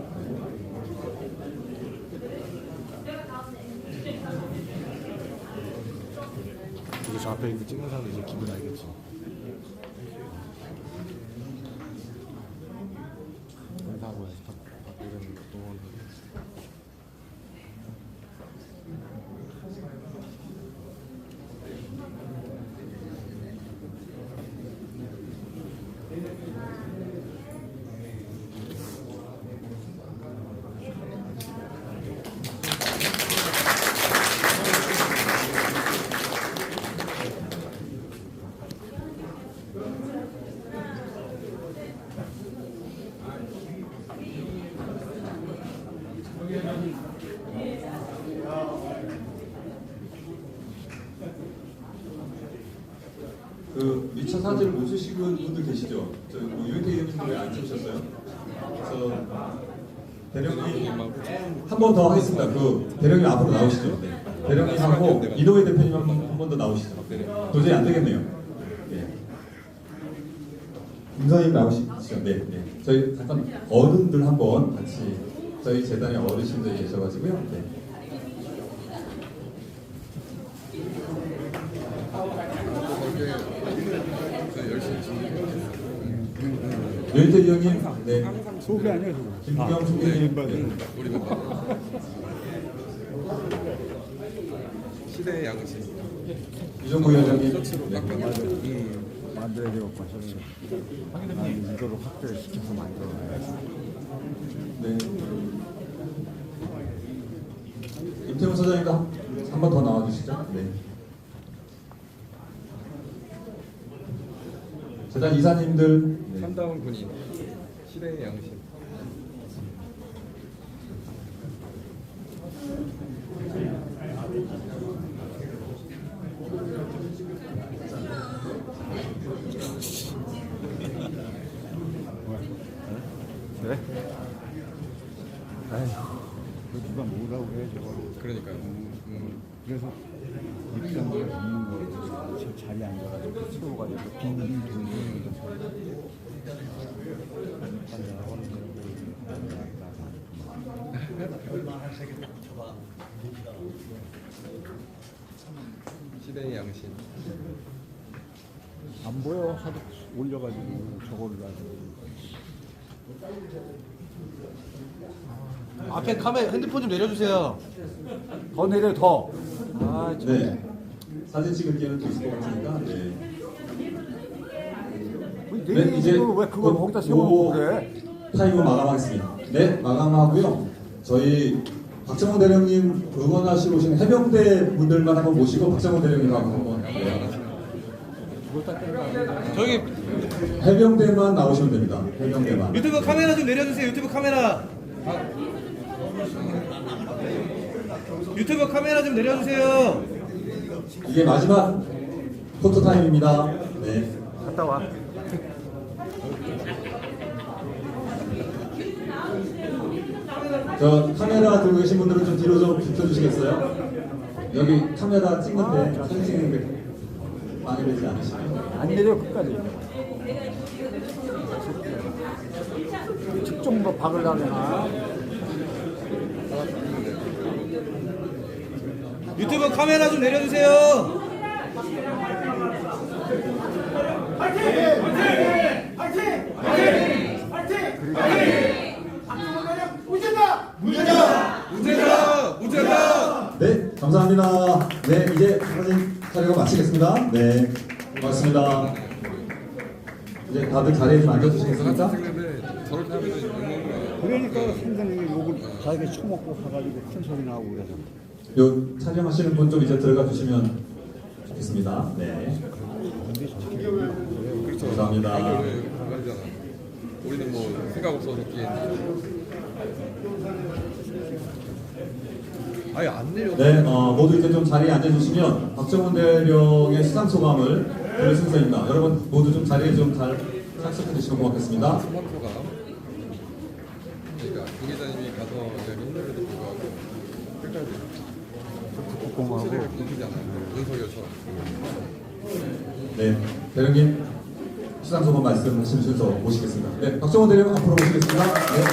S2: 이제 저 앞에 있는 찍는 사람도 이제 기분 알겠지. 다 뭐야? 이런 동원.
S5: 그 미처 사진을 못 주시는 분들 계시죠? 저 유엔태 의원님들 왜 안 찍으셨어요? 그래서 대령님 한 번 더 하겠습니다. 그 대령님 앞으로 나오시죠. 네. 대령님하고 이노회 대표님 한 번 더 나오시죠. 도저히 안 되겠네요. 네. 임선님 나오시죠. 네, 네. 저희 잠깐 어른들 한번 같이 저희 재단의 어르신들이 계셔가지고요. 네. 노인태 위원님, 네.
S3: 소개 아니에요,
S5: 김부겸 총재님, 네.
S4: 우리 멤버. 시대의 양심.
S5: 이종구 위원장님,
S4: 네.
S3: 만들어야 되겠고 나는 이거를 확대시켜서 만들어야지.
S5: 네. 임태훈 소장님도 한 번 더 나와주시죠. 네. 재단 이사님들, 네.
S4: 참다운 군인. 시대의 양심.
S3: 그래? 아휴, 그 누가 뭐라고 해 저거.
S4: 그러니까요.
S3: 그래서 입장을 없는 거예요. 저 자리에 앉아가지고 세워가지고 빈
S4: 시대의 양심.
S3: 안 보여. 하도 올려가지고 저거를 가지고.
S2: 앞에 카메라 핸드폰 좀 내려주세요.
S3: 더 내려 더. 아,
S5: 네. 사진 찍을 기회는 또 있을 것 같으니까. 네.
S3: 네, 이제 왜 그걸 거기다 세워놓고 그래?
S5: 타임을 마감하겠습니다. 네, 마감하고요. 저희 박정훈 대령님 응원하시러 오신 해병대 분들만 한번 모시고 박정훈 대령님하고 한번. 네.
S2: 저기
S5: 해병대만 나오시면 됩니다. 해병대만.
S2: 유튜브 카메라 좀 내려주세요. 유튜브 카메라. 유튜브 카메라 좀 내려주세요.
S5: 이게 마지막 포토 타임입니다. 네.
S3: 갔다 와.
S5: 저 카메라 들고 계신 분들은 좀 뒤로 좀 비켜주시겠어요? 여기 카메라 찍는데 사진 찍는데 방해되지 않으시나요?
S3: 안 내려 끝까지. 측정도 박으려나?
S2: 유튜브 카메라 좀 내려주세요.
S5: 네, 감사합니다. 네, 이제 사진 촬영을 마치겠습니다. 네, 고맙습니다. 이제 다들 자리에 좀 앉아주시겠습니까?
S3: 그러니까 선생님이 욕을 자기가 처먹고 가가지고 큰 소리 나고 그래서.
S5: 요 촬영하시는 분 좀 이제 들어가 주시면 좋겠습니다. 네.
S4: 그렇죠.
S5: 감사합니다.
S4: 우리는 뭐 생각 없어서 끼에.
S2: 아예 안 내려.
S5: 네, 모두 이제 좀 자리에 앉아주시면 박정훈 대령의 수상 소감을 들을 순서입니다. 여러분 모두 좀 자리에 좀 잘 착석해 주시면 고맙겠습니다.
S4: 스폰서가 그러니까 구 기자님이 가서 힘들에도 불구하고 끝까지 스포츠를 굶기잖아요. 윤석열처럼.
S5: 네, 대령님 수상 소감 말씀하신 순서 모시겠습니다. 네, 박정훈 대령 앞으로 모시겠습니다. 네.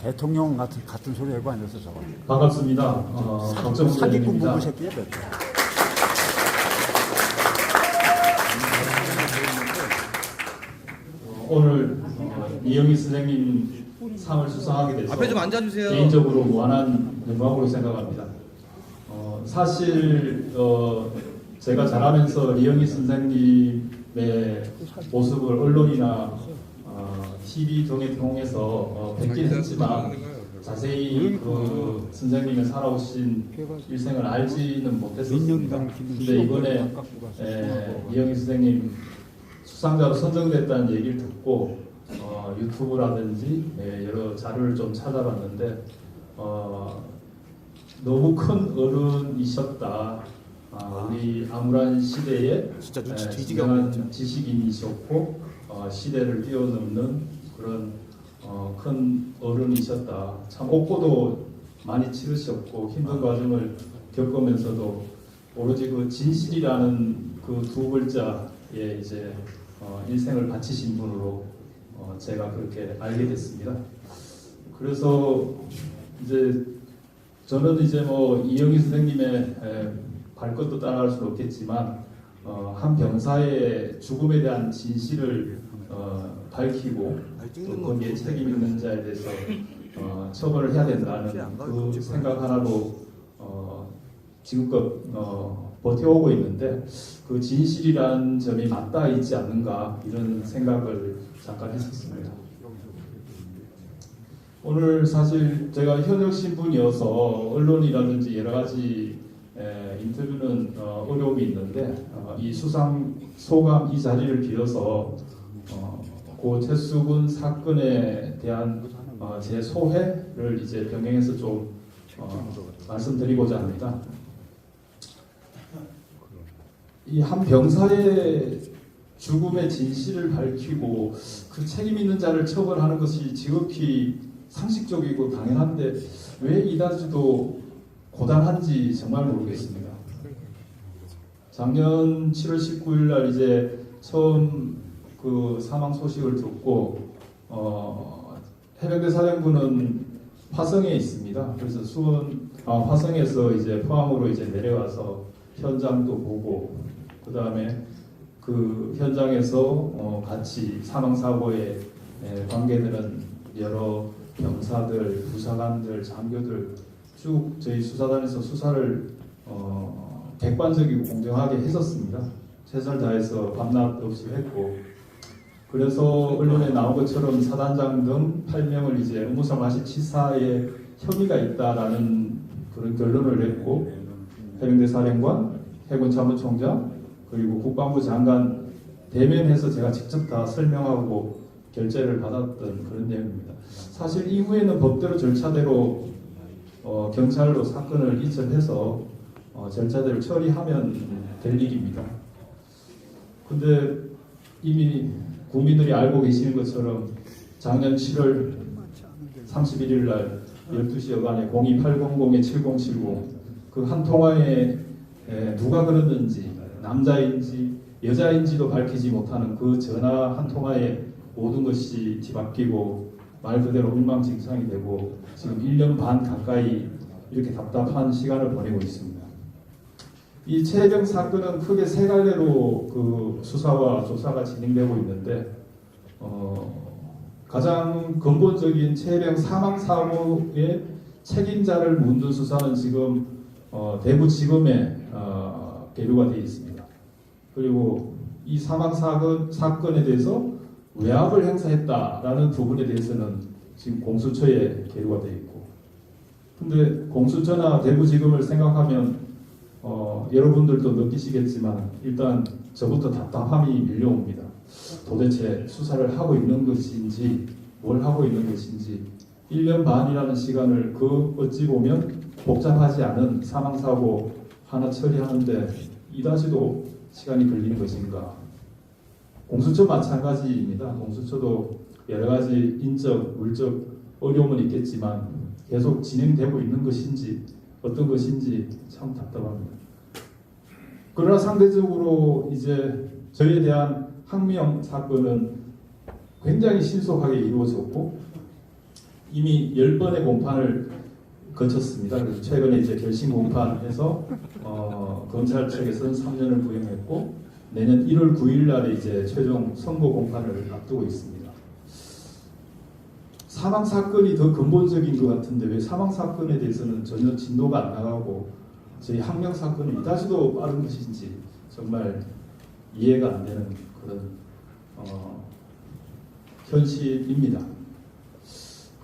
S3: 대통령 같은 소리 하고 앉아서 저거.
S5: 반갑습니다. 박정훈
S3: 사기꾼
S5: 대령입니다.
S3: 부부 새끼야 몇.
S15: 오늘 이영희 선생님 상을 수상하게 돼서
S2: 앞에 좀 앉아주세요.
S15: 개인적으로 무한한 영광으로 생각합니다. 사실 제가 자라면서 이영희 선생님의 모습을 언론이나 TV 등을 통해서 뵙긴 했지만 자세히 그 선생님의 살아오신 일생을 알지는 못했었습니다. 근데 이번에 이영희 선생님 수상자로 선정됐다는 얘기를 듣고 유튜브라든지 여러 자료를 좀 찾아봤는데 너무 큰 어른이셨다. 우리 암울한 시대에
S2: 진짜 눈치 뒤지게
S15: 진정한 지식인이셨고 시대를 뛰어넘는 그런 큰 어른이셨다. 참 옥고도 많이 치르셨고 힘든 과정을 겪으면서도 오로지 그 진실이라는 그 두 글자에 이제 인생을 바치신 분으로 제가 그렇게 알게 됐습니다. 그래서 이제 저는 이제 뭐 이영희 선생님의 발것도 따라갈 수는 없겠지만 한 병사의 죽음에 대한 진실을 밝히고 또 거기에 책임 있는 자에 대해서 처벌을 해야 된다는 그 생각 하나로 지금껏 버텨오고 있는데 그 진실이라는 점이 맞닿아 있지 않는가 이런 생각을 잠깐 했었습니다. 오늘 사실 제가 현역 신분이어서 언론이라든지 여러 가지 인터뷰는 어려움이 있는데 이 수상 소감 이 자리를 빌어서 고 최수근 사건에 대한 제 소회를 이제 병행해서 좀 말씀드리고자 합니다. 이 한 병사의 죽음의 진실을 밝히고 그 책임 있는 자를 처벌하는 것이 지극히 상식적이고 당연한데 왜 이다지도 고단한지 정말 모르겠습니다. 작년 7월 19일 날 이제 처음 그 사망 소식을 듣고 해병대 사령부는 화성에 있습니다. 그래서 화성에서 이제 포항으로 이제 내려와서 현장도 보고 그 다음에 그 현장에서 같이 사망 사고에 관계되는 여러 병사들, 부사관들, 장교들 쭉 저희 수사단에서 수사를 객관적이고 공정하게 했었습니다. 최선을 다해서 밤낮 없이 했고 그래서 언론에 나온 것처럼 사단장 등 8명을 이제 업무상 과실치사에 혐의가 있다라는 그런 결론을 냈고 해병대 사령관, 해군 참모총장 그리고 국방부 장관 대면해서 제가 직접 다 설명하고 결재를 받았던 그런 내용입니다. 사실 이후에는 법대로 절차대로 경찰로 사건을 이첩해서 절차대로 처리하면 될 일입니다. 근데 이미 국민들이 알고 계시는 것처럼 작년 7월 31일 날 12시 여간에 02800-7070 그 한 통화에 누가 걸었는지 남자인지 여자인지도 밝히지 못하는 그 전화 한 통화에 모든 것이 뒤바뀌고 말 그대로 엉망진창이 되고 지금 1년 반 가까이 이렇게 답답한 시간을 보내고 있습니다. 이 최혜병 사건은 크게 세 갈래로 그 수사와 조사가 진행되고 있는데 가장 근본적인 최혜병 사망 사고의 책임자를 묻는 수사는 지금 대구지검에 계류가 되어 있습니다. 그리고 이 사망 사건에 대해서 외압을 행사했다라는 부분에 대해서는 지금 공수처에 계류가 되어 있고 근데 공수처나 대구지검을 생각하면 여러분들도 느끼시겠지만 일단 저부터 답답함이 밀려옵니다. 도대체 수사를 하고 있는 것인지 뭘 하고 있는 것인지 1년 반이라는 시간을 그 어찌 보면 복잡하지 않은 사망사고 하나 처리하는데 이다지도 시간이 걸리는 것인가. 공수처 마찬가지입니다. 공수처도 여러 가지 인적, 물적 어려움은 있겠지만 계속 진행되고 있는 것인지 어떤 것인지 참 답답합니다. 그러나 상대적으로 이제 저희에 대한 항명 사건은 굉장히 신속하게 이루어졌고 이미 10번의 공판을 거쳤습니다. 그래서 최근에 이제 결심 공판에서 검찰 측에서는 3년을 구형했고 내년 1월 9일 날에 이제 최종 선고 공판을 앞두고 있습니다. 사망 사건이 더 근본적인 것 같은데 왜 사망 사건에 대해서는 전혀 진도가 안 나가고 저희 항명 사건은 이다지도 빠른 것인지 정말 이해가 안 되는 그런 현실입니다.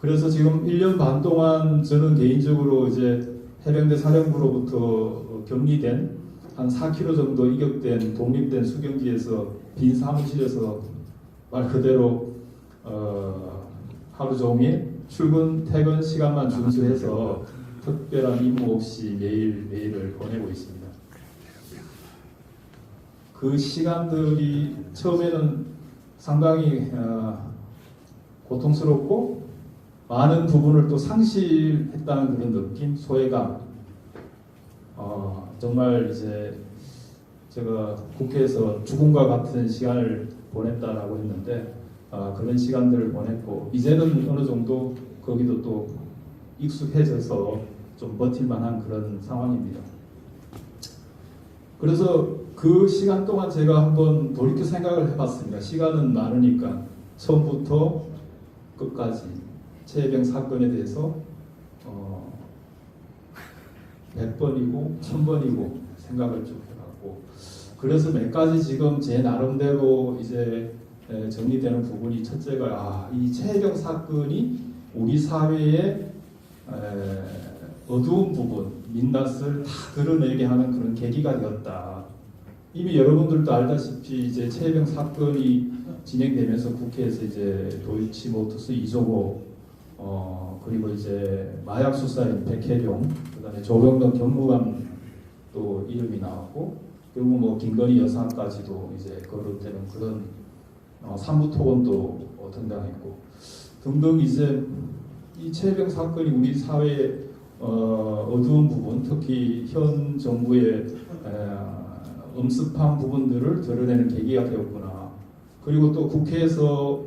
S15: 그래서 지금 1년 반 동안 저는 개인적으로 이제 해병대 사령부로부터 격리된 한 4km 정도 이격된 독립된 수경지에서 빈 사무실에서 말 그대로 하루 종일 출근 퇴근 시간만 준수해서 특별한 임무 없이 매일매일을 보내고 있습니다. 그 시간들이 처음에는 상당히 고통스럽고 많은 부분을 또 상실했다는 그런 느낌, 소외감. 정말 이제 제가 국회에서 죽음과 같은 시간을 보냈다라고 했는데 그런 시간들을 보냈고 이제는 어느 정도 거기도 또 익숙해져서 좀 버틸만한 그런 상황입니다. 그래서 그 시간 동안 제가 한번 돌이켜 생각을 해봤습니다. 시간은 많으니까 처음부터 끝까지 최혜병 사건에 대해서 100번이고 1000번이고 생각을 쭉 해봤고 그래서 몇 가지 지금 제 나름대로 이제 정리되는 부분이 첫째가 이 최혜병 사건이 우리 사회의 어두운 부분, 민낯을 다 드러내게 하는 그런 계기가 되었다. 이미 여러분들도 알다시피 이제 최혜병 사건이 진행되면서 국회에서 이제 도이치모터스 이종호 그리고 이제 마약 수사인 백혜룡, 그다음에 조병덕 경무관 또 이름이 나왔고 결국 뭐 김건희 여사까지도 이제 거론되는 그런 삼부토건도 등장했고 등등 이제 이 최혜병 사건이 우리 사회의 어두운 부분, 특히 현 정부의 엄습한 부분들을 드러내는 계기가 되었구나. 그리고 또 국회에서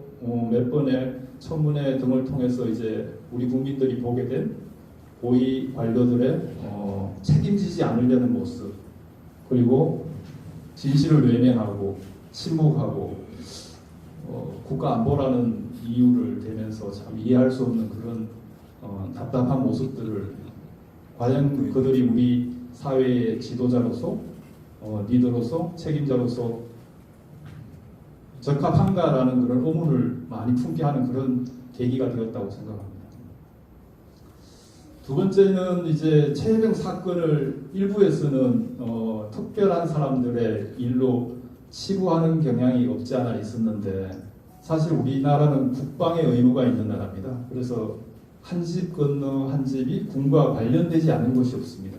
S15: 몇 번의 청문회 등을 통해서 이제 우리 국민들이 보게 된 고위 관료들의 책임지지 않으려는 모습, 그리고 진실을 외면하고 침묵하고 국가 안보라는 이유를 대면서 참 이해할 수 없는 그런 답답한 모습들을 과연 그들이 우리 사회의 지도자로서 리더로서 책임자로서 적합한가라는 그런 의문을 많이 품게 하는 그런 계기가 되었다고 생각합니다. 두 번째는 이제 최혜병 사건을 일부에서는 특별한 사람들의 일로 치부하는 경향이 없지 않아 있었는데 사실 우리나라는 국방의 의무가 있는 나라입니다. 그래서 한 집 건너 한 집이 군과 관련되지 않은 것이 없습니다.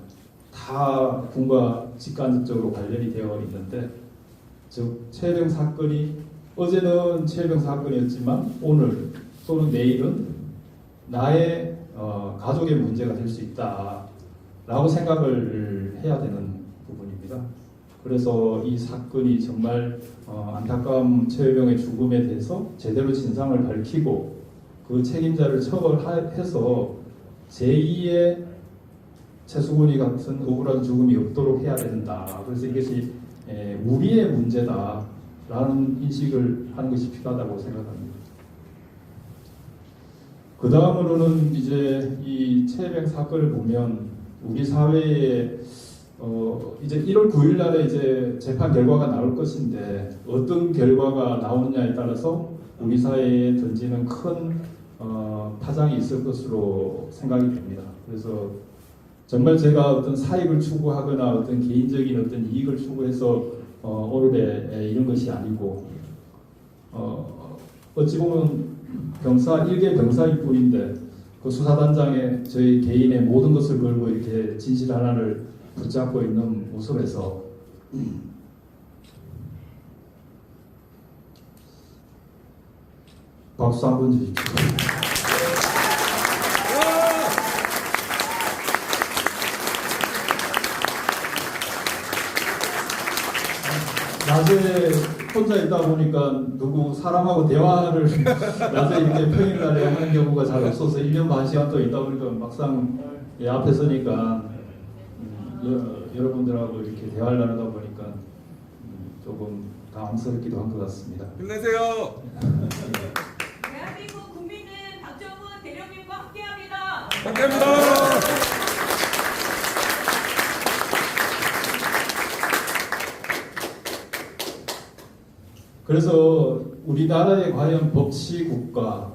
S15: 다 군과 직간접적으로 관련이 되어 있는데 즉 최혜병 사건이 어제는 최혜병 사건이었지만 오늘 또는 내일은 나의 가족의 문제가 될 수 있다라고 생각을 해야 되는 부분입니다. 그래서 이 사건이 정말 안타까운 최혜병의 죽음에 대해서 제대로 진상을 밝히고 그 책임자를 처벌해서 제2의 최수근이 같은 억울한 죽음이 없도록 해야 된다. 그래서 이것이 우리의 문제다라는 인식을 하는 것이 필요하다고 생각합니다. 그 다음으로는 이제 이 최혜병 사건을 보면 우리 사회에 이제 1월 9일 날에 이제 재판 결과가 나올 것인데 어떤 결과가 나오느냐에 따라서 우리 사회에 던지는 큰 파장이 있을 것으로 생각이 됩니다. 그래서 정말 제가 어떤 사익을 추구하거나 어떤 개인적인 어떤 이익을 추구해서 오늘에 이런 것이 아니고 어찌 보면 일개 병사일 뿐인데 그 수사단장에 저희 개인의 모든 것을 걸고 이렇게 진실 하나를 붙잡고 있는 모습에서 박수 한번 주십시오. 낮에 혼자 있다 보니까 누구 사람하고 대화를 낮에 이렇게 평일날에 하는 경우가 잘 없어서 1년 반 시간 또 있다 보니까 막상 앞에 서니까 여러분들하고 이렇게 대화를 나누다 보니까 조금 당황스럽기도 한 것 같습니다.
S14: 힘내세요.
S16: 대한민국 국민은 박정훈 대령님과 함께합니다.
S14: 함께합니다.
S15: 그래서 우리나라의 과연 법치국가,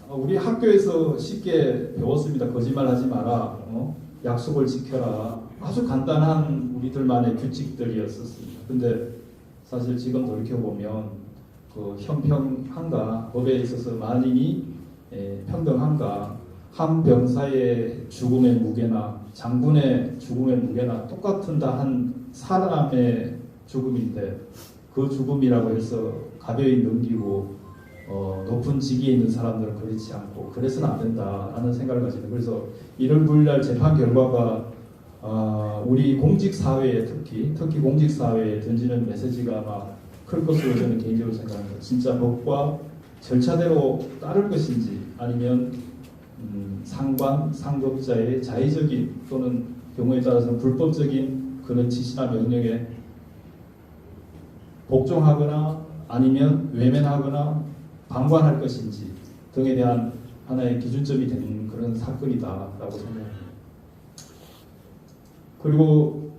S15: 우리 학교에서 쉽게 배웠습니다. 거짓말하지 마라, 약속을 지켜라. 아주 간단한 우리들만의 규칙들이었었습니다. 근데 사실 지금 돌이켜보면 그 형평한가, 법에 있어서 만인이 평등한가, 한 병사의 죽음의 무게나 장군의 죽음의 무게나 똑같은다 한 사람의 죽음인데 그 죽음이라고 해서 가벼이 넘기고 높은 직위에 있는 사람들은 그렇지 않고 그래서는 안 된다라는 생각을 가지는. 그래서 1월 9일 날 재판 결과가 우리 공직사회에 특히 공직사회에 던지는 메시지가 아마 클 것으로 저는 개인적으로 생각합니다. 진짜 법과 절차대로 따를 것인지 아니면 상관, 상급자의 자의적인 또는 경우에 따라서는 불법적인 그런 지시나 명령에 복종하거나 아니면 외면하거나 방관할 것인지 등에 대한 하나의 기준점이 되는 그런 사건이다라고 생각합니다. 그리고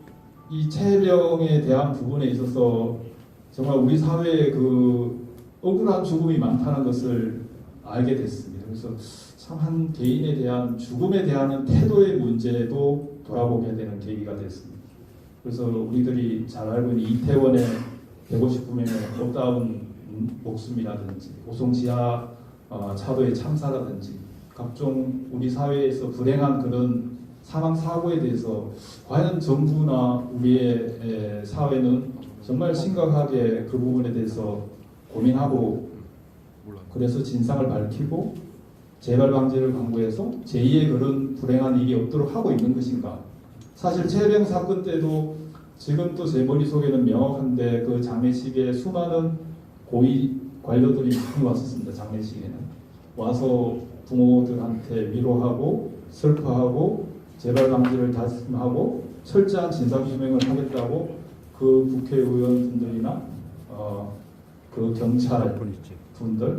S15: 이 체해병에 대한 부분에 있어서 정말 우리 사회에 그 억울한 죽음이 많다는 것을 알게 됐습니다. 그래서 참 한 개인에 대한 죽음에 대한 태도의 문제도 돌아보게 되는 계기가 됐습니다. 그래서 우리들이 잘 알고 있는 이태원의 159명의 못다운 목숨이라든지 오송지하 차도의 참사라든지 각종 우리 사회에서 불행한 그런 사망 사고에 대해서 과연 정부나 우리의 사회는 정말 심각하게 그 부분에 대해서 고민하고 그래서 진상을 밝히고 재발 방지를 강구해서 제2의 그런 불행한 일이 없도록 하고 있는 것인가. 사실 체해병 사건 때도 지금 또 제 머릿속에는 명확한데 그 장례식에 수많은 고위 관료들이 많이 왔었습니다. 장례식에는 와서 부모들한테 위로하고 슬퍼하고 재발 방지를 다짐하고 철저한 진상규명을 하겠다고 그 국회의원분들이나 그 경찰 분들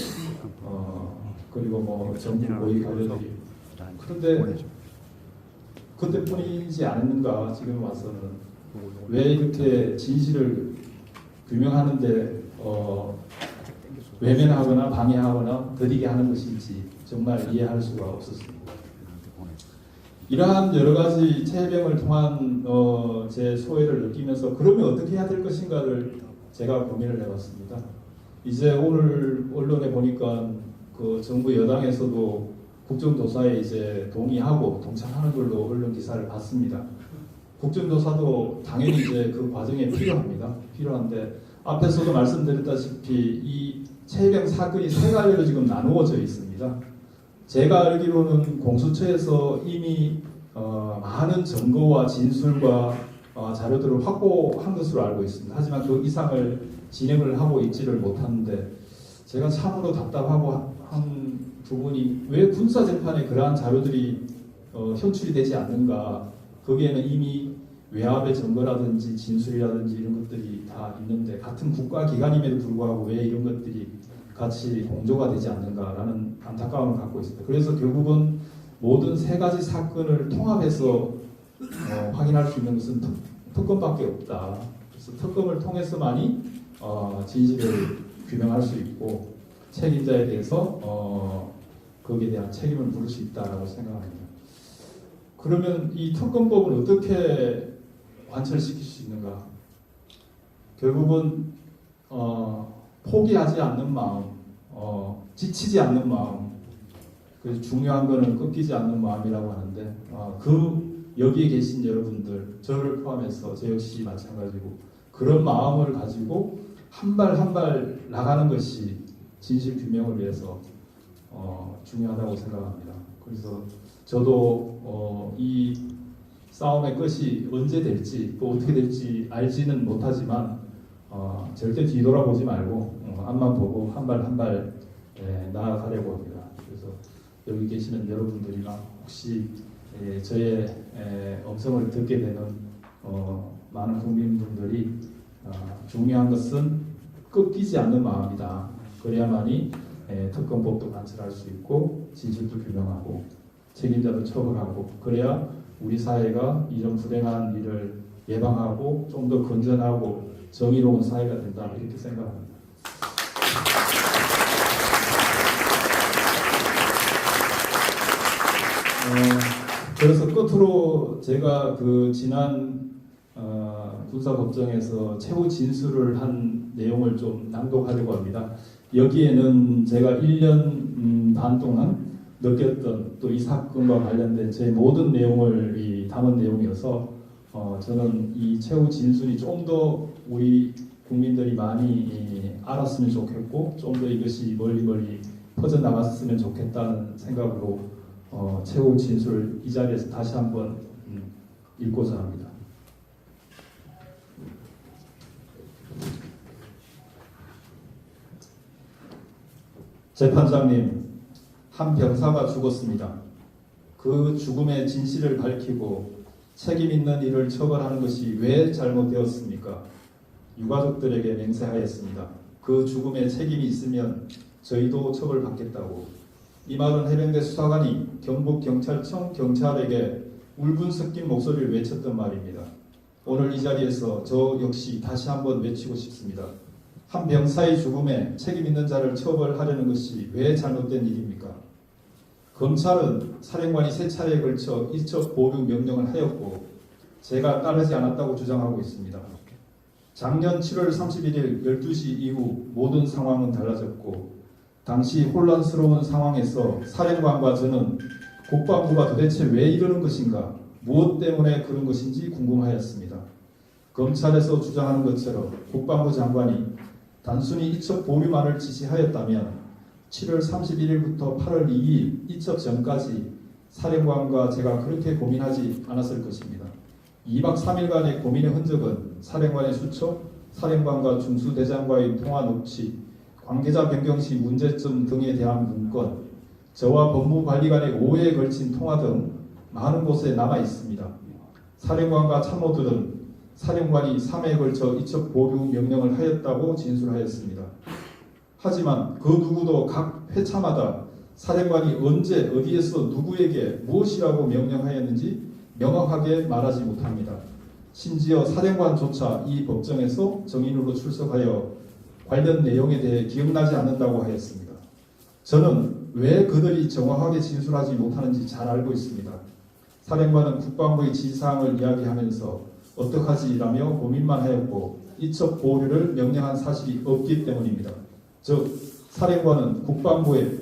S15: 그리고 뭐 정부 고위 관료들이 그런데 그때뿐이지 않는가 지금 와서는 왜 이렇게 진실을 규명하는데 외면하거나 방해하거나 더디게 하는 것인지 정말 이해할 수가 없었습니다. 이러한 여러 가지 체해병을 통한 제 소외를 느끼면서 그러면 어떻게 해야 될 것인가를 제가 고민을 해봤습니다. 이제 오늘 언론에 보니까 그 정부 여당에서도 국정조사에 이제 동의하고 동참하는 걸로 언론 기사를 봤습니다. 국정조사도 당연히 이제 그 과정에 필요한데 앞에서도 말씀드렸다시피 이 체해병 사건이 세 갈래로 지금 나누어져 있습니다. 제가 알기로는 공수처에서 이미 많은 증거와 진술과 자료들을 확보한 것으로 알고 있습니다. 하지만 그 이상을 진행을 하고 있지를 못하는데 제가 참으로 답답하고 한 부분이 왜 군사재판에 그러한 자료들이 현출이 되지 않는가. 거기에는 이미 외압의 증거라든지 진술이라든지 이런 것들이 다 있는데 같은 국가기관임에도 불구하고 왜 이런 것들이 같이 공조가 되지 않는가라는 안타까움을 갖고 있습니다. 그래서 결국은 모든 세 가지 사건을 통합해서 확인할 수 있는 것은 특검밖에 없다. 그래서 특검을 통해서만이 진실을 규명할 수 있고 책임자에 대해서 거기에 대한 책임을 물을 수 있다라고 생각합니다. 그러면 이 특검법을 어떻게 관철시킬 수 있는가? 결국은 포기하지 않는 마음, 지치지 않는 마음, 그래서 중요한 거는 꺾이지 않는 마음이라고 하는데 여기에 계신 여러분들, 저를 포함해서 저 역시 마찬가지고 그런 마음을 가지고 한 발 한 발 나가는 것이 진실 규명을 위해서 중요하다고 생각합니다. 그래서 저도 이 싸움의 끝이 언제 될지 또 어떻게 될지 알지는 못하지만 절대 뒤돌아보지 말고 앞만 보고 한 발 한 발 나아가려고 합니다. 그래서 여기 계시는 여러분들이나 혹시 저의 음성을 듣게 되는 많은 국민분들이 중요한 것은 꺾이지 않는 마음이다. 그래야만이 특검법도 관철할 수 있고 진실도 규명하고 책임자도 처벌하고 그래야 우리 사회가 이런 불행한 일을 예방하고 좀 더 건전하고 정의로운 사회가 된다 이렇게 생각합니다. 그래서 끝으로 제가 그 지난 군사법정에서 최후 진술을 한 내용을 좀 낭독하려고 합니다. 여기에는 제가 1년 반 동안 느꼈던 또 이 사건과 관련된 제 모든 내용을 담은 내용이어서 저는 이 최후 진술이 좀 더 우리 국민들이 많이 알았으면 좋겠고 좀 더 이것이 멀리 퍼져나갔으면 좋겠다는 생각으로 최후 진술 이 자리에서 다시 한번 읽고자 합니다. 재판장님, 한 병사가 죽었습니다. 그 죽음의 진실을 밝히고 책임 있는 이를 처벌하는 것이 왜 잘못되었습니까? 유가족들에게 맹세하였습니다. 그 죽음에 책임이 있으면 저희도 처벌받겠다고. 이 말은 해병대 수사관이 경북경찰청 경찰에게 울분 섞인 목소리를 외쳤던 말입니다. 오늘 이 자리에서 저 역시 다시 한번 외치고 싶습니다. 한 병사의 죽음에 책임 있는 자를 처벌하려는 것이 왜 잘못된 일입니까? 검찰은 사령관이 3차례에 걸쳐 이첩 보류 명령을 하였고 제가 따르지 않았다고 주장하고 있습니다. 작년 7월 31일 12시 이후 모든 상황은 달라졌고 당시 혼란스러운 상황에서 사령관과 저는 국방부가 도대체 왜 이러는 것인가, 무엇 때문에 그런 것인지 궁금하였습니다. 검찰에서 주장하는 것처럼 국방부 장관이 단순히 이첩 보류만을 지시하였다면 7월 31일부터 8월 2일 이첩 전까지 사령관과 제가 그렇게 고민하지 않았을 것입니다. 2박 3일간의 고민의 흔적은 사령관의 수첩, 사령관과 중수대장과의 통화 녹취, 관계자 변경 시 문제점 등에 대한 문건, 저와 법무관리관의 5회에 걸친 통화 등 많은 곳에 남아 있습니다. 사령관과 참모들은 사령관이 3회에 걸쳐 이첩 보류 명령을 하였다고 진술하였습니다. 하지만 그 누구도 각 회차마다 사령관이 언제 어디에서 누구에게 무엇이라고 명령하였는지 명확하게 말하지 못합니다. 심지어 사령관조차 이 법정에서 정인으로 출석하여 관련 내용에 대해 기억나지 않는다고 하였습니다. 저는 왜 그들이 정확하게 진술하지 못하는지 잘 알고 있습니다. 사령관은 국방부의 지시사항을 이야기하면서 어떡하지라며 고민만 하였고 이첩 보류를 명령한 사실이 없기 때문입니다. 즉 사령관은 국방부의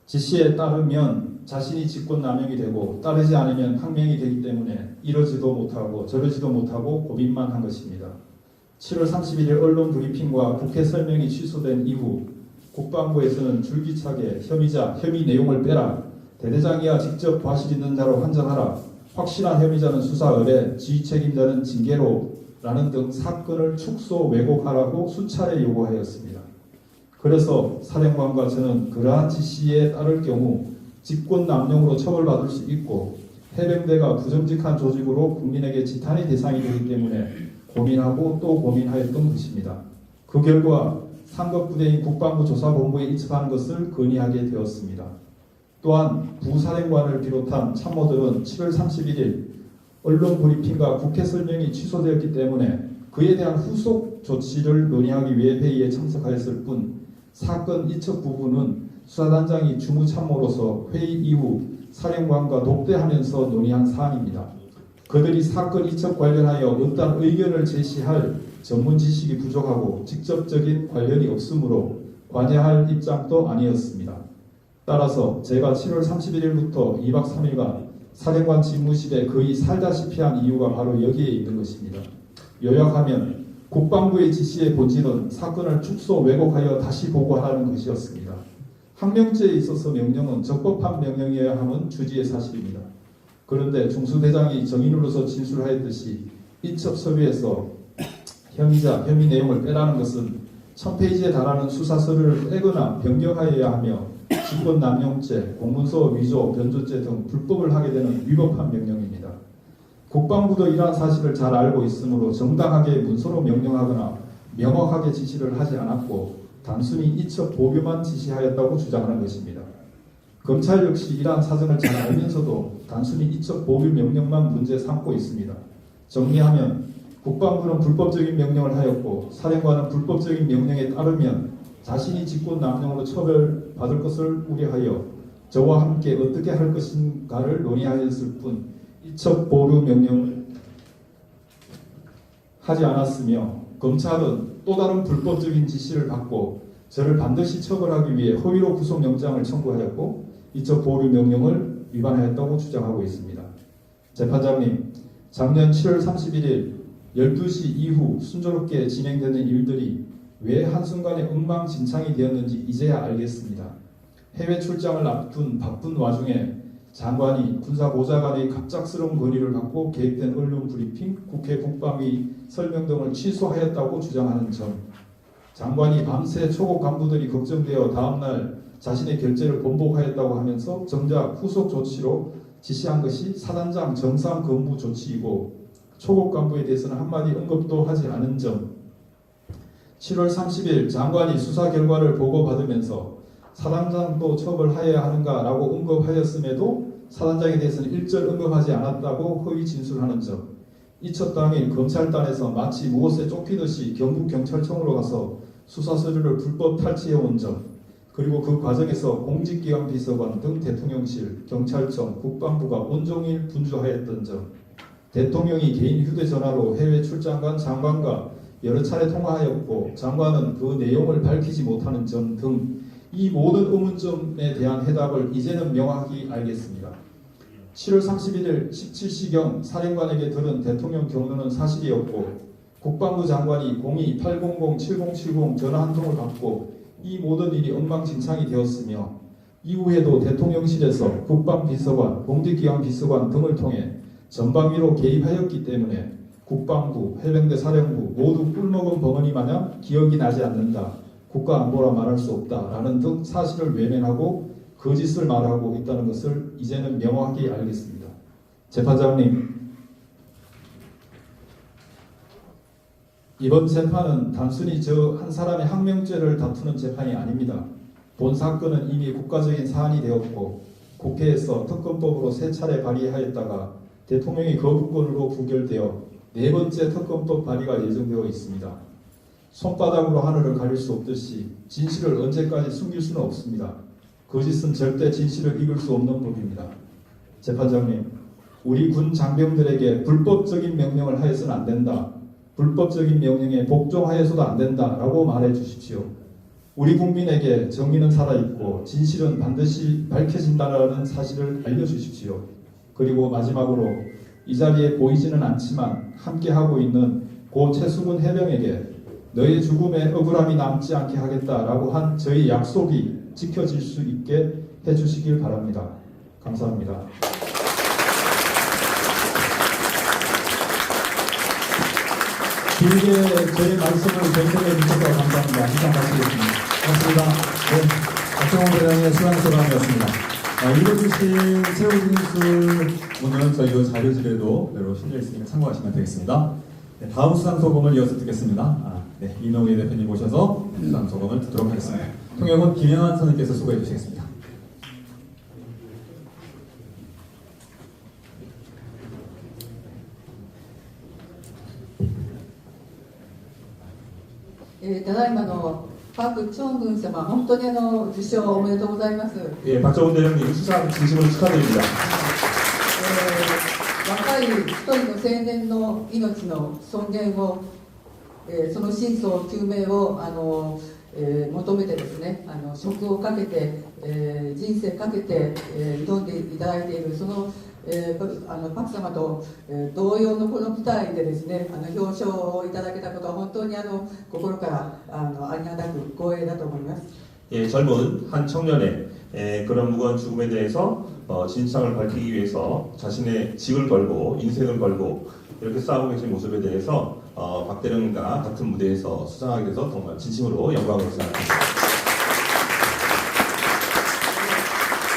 S15: 지시에 따르면 자신이 직권남용이 되고 따르지 않으면 항명이 되기 때문에 이러지도 못하고 저러지도 못하고 고민만 한 것입니다. 7월 31일 언론 브리핑과 국회 설명이 취소된 이후 국방부에서는 줄기차게 혐의 내용을 빼라, 대대장이야 직접 과실 있는 자로 판정하라, 확실한 혐의자는 수사 의뢰, 지휘 책임자는 징계로 라는 등 사건을 축소 왜곡하라고 수차례 요구하였습니다. 그래서 사령관과 저는 그러한 지시에 따를 경우 직권남용으로 처벌받을 수 있고 해병대가 부정직한 조직으로 국민에게 지탄의 대상이 되기 때문에 고민하고 또 고민하였던 것입니다. 그 결과 상급부대인 국방부 조사본부에 이첩하는 것을 건의하게 되었습니다. 또한 부사령관을 비롯한 참모들은 7월 31일 언론 브리핑과 국회 설명이 취소되었기 때문에 그에 대한 후속 조치를 논의하기 위해 회의에 참석하였을 뿐 사건 이첩 부분은 수사단장이 주무참모로서 회의 이후 사령관과 독대하면서 논의한 사안입니다. 그들이 사건 이첩 관련하여 어떠한 의견을 제시할 전문 지식이 부족하고 직접적인 관련이 없으므로 관여할 입장도 아니었습니다. 따라서 제가 7월 31일부터 2박 3일간 사령관 집무실에 거의 살다시피 한 이유가 바로 여기에 있는 것입니다. 요약하면 국방부의 지시의 본질은 사건을 축소 왜곡하여 다시 보고하라는 것이었습니다. 항명죄에 있어서 명령은 적법한 명령이어야 하는 주지의 사실입니다. 그런데 중수대장이 정인으로서 진술하였듯이 이첩 서류에서 혐의 내용을 빼라는 것은 1000페이지에 달하는 수사서류를 빼거나 변경하여야 하며 직권남용죄, 공문서 위조, 변조죄 등 불법을 하게 되는 위법한 명령입니다. 국방부도 이러한 사실을 잘 알고 있으므로 정당하게 문서로 명령하거나 명확하게 지시를 하지 않았고 단순히 이첩 보류만 지시하였다고 주장하는 것입니다. 검찰 역시 이러한 사정을 잘 알면서도 단순히 이첩 보류 명령만 문제 삼고 있습니다. 정리하면 국방부는 불법적인 명령을 하였고 사령관은 불법적인 명령에 따르면 자신이 직권남용으로 처벌받을 것을 우려하여 저와 함께 어떻게 할 것인가를 논의하였을 뿐 이첩 보류 명령을 하지 않았으며 검찰은 또 다른 불법적인 지시를 받고 저를 반드시 처벌하기 위해 허위로 구속영장을 청구하였고 이첩 보류 명령을 위반하였다고 주장하고 있습니다. 재판장님, 작년 7월 31일 12시 이후 순조롭게 진행되는 일들이 왜 한순간에 엉망진창이 되었는지 이제야 알겠습니다. 해외 출장을 앞둔 바쁜 와중에 장관이 군사보좌관의 갑작스러운 건의를 받고 개입된 언론 브리핑, 국회 국방위 설명 등을 취소하였다고 주장하는 점, 장관이 밤새 초급 간부들이 걱정되어 다음날 자신의 결재를 번복하였다고 하면서 정작 후속 조치로 지시한 것이 사단장 정상 근무 조치이고 초급 간부에 대해서는 한마디 언급도 하지 않은 점, 7월 30일 장관이 수사 결과를 보고받으면서 사단장도 처벌하여야 하는가라고 언급하였음에도 사단장에 대해서는 일절 언급하지 않았다고 허위 진술하는 점, 이첩 당일 검찰단에서 마치 무엇에 쫓기듯이 경북경찰청으로 가서 수사 서류를 불법 탈취해온 점, 그리고 그 과정에서 공직기관 비서관 등 대통령실, 경찰청, 국방부가 온종일 분주하였던 점, 대통령이 개인 휴대전화로 해외 출장 간 장관과 여러 차례 통화하였고 장관은 그 내용을 밝히지 못하는 점 등 이 모든 의문점에 대한 해답을 이제는 명확히 알겠습니다. 7월 31일 17시경 사령관에게 들은 대통령 경로는 사실이었고 국방부 장관이 02-800-7070 전화 한 통을 받고 이 모든 일이 엉망진창이 되었으며 이후에도 대통령실에서 국방비서관, 공직기관 비서관 등을 통해 전방위로 개입하였기 때문에 국방부, 해병대 사령부 모두 꿀먹은 벙어리 마냥 기억이 나지 않는다. 국가안보라 말할 수 없다라는 등 사실을 외면하고 거짓을 말하고 있다는 것을 이제는 명확히 알겠습니다. 재판장님, 이번 재판은 단순히 저 한 사람의 항명죄를 다투는 재판이 아닙니다. 본 사건은 이미 국가적인 사안이 되었고 국회에서 특검법으로 3차례 발의하였다가 대통령의 거부권으로 부결되어 4번째 특검법 발의가 예정되어 있습니다. 손바닥으로 하늘을 가릴 수 없듯이 진실을 언제까지 숨길 수는 없습니다. 거짓은 절대 진실을 이길 수 없는 법입니다. 재판장님, 우리 군 장병들에게 불법적인 명령을 하여서는 안 된다. 불법적인 명령에 복종하여서도 안 된다라고 말해 주십시오. 우리 국민에게 정의는 살아있고 진실은 반드시 밝혀진다는 사실을 알려주십시오. 그리고 마지막으로 이 자리에 보이지는 않지만 함께하고 있는 고 최수근 해병에게 너의 죽음에 억울함이 남지 않게 하겠다라고 한 저희 약속이 지켜질 수 있게 해주시길 바랍니다. 감사합니다. 길게 저의 말씀을 경청해 주셔서 감사합니다. 이상 마치겠습니다.
S5: 고맙습니다. 네, 박정호 대령의 수강소감이었습니다. 읽어주신 최후 진술문은 저희 자료실에도 여러 실려 있으니까 참고하시면 되겠습니다. 네, 다음 수상소감을 이어서 듣겠습니다. 네, 이노희 대표님 모셔서 수상소감을 듣도록 하겠습니다. 통역은 김영환 선생님께서 수고해 주시겠습니다.
S12: 박정훈様、本当に受賞おめでとうございます。
S5: 예, 박정훈 대령님 수상 진심으로 축하드립니다.
S12: 若い一人の青年の命の尊厳を、その真相究明を求めてですね、職をかけて、人生かけて、挑んでいただいているそのパク様と、同様のこの舞台でですね、表彰をいただけたことは本当に心からありがたく光栄だと思います。
S13: 예, 젊은 한 청년의 그런 무거운 죽음에 대해서 진상을 밝히기 위해서 자신의 직을 걸고 인생을 걸고 이렇게 싸우고 계신 모습에 대해서 박 대령과 같은 무대에서 수상하게 돼서 정말 진심으로 영광을 생각합니다.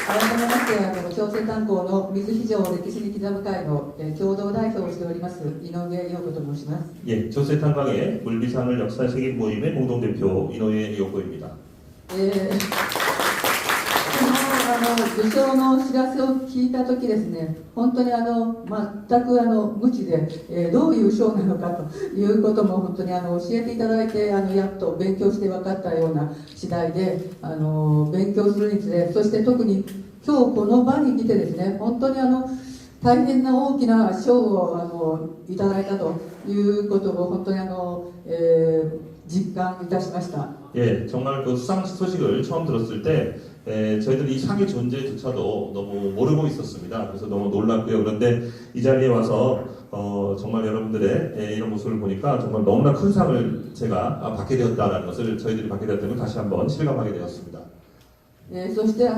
S12: 改めまして調整担当の水非常歴史的座部会の共同代表をしております井上陽子と申します。
S13: 예, 조세탄광의 물비상을 역사 책임 모임의 공동대표 이노예 요코입니다.
S12: 受賞の知らせを聞いたときですね、本当に全く無知で、どういう賞なのかということも本当に教えていただいて、やっと勉強して分かったような次第で、勉強するにつれ、そして特に今日この場に来てですね、本当に大変な大きな賞をいただいたということを本当に実感いたしました。
S13: 예, 정말 그 수상 소식을 처음 들었을 때
S5: 저희들이 이 상의 존재조차도 너무 모르고 있었습니다. 그래서 너무 놀랐고요. 그런데 이 자리에 와서 정말 여러분들의 이런 모습을 보니까 정말 너무나 큰 상을 제가 받게 되었다는 것을 저희들이 받게 되었다는 걸 다시 한번 실감하게 되었습니다.
S12: そして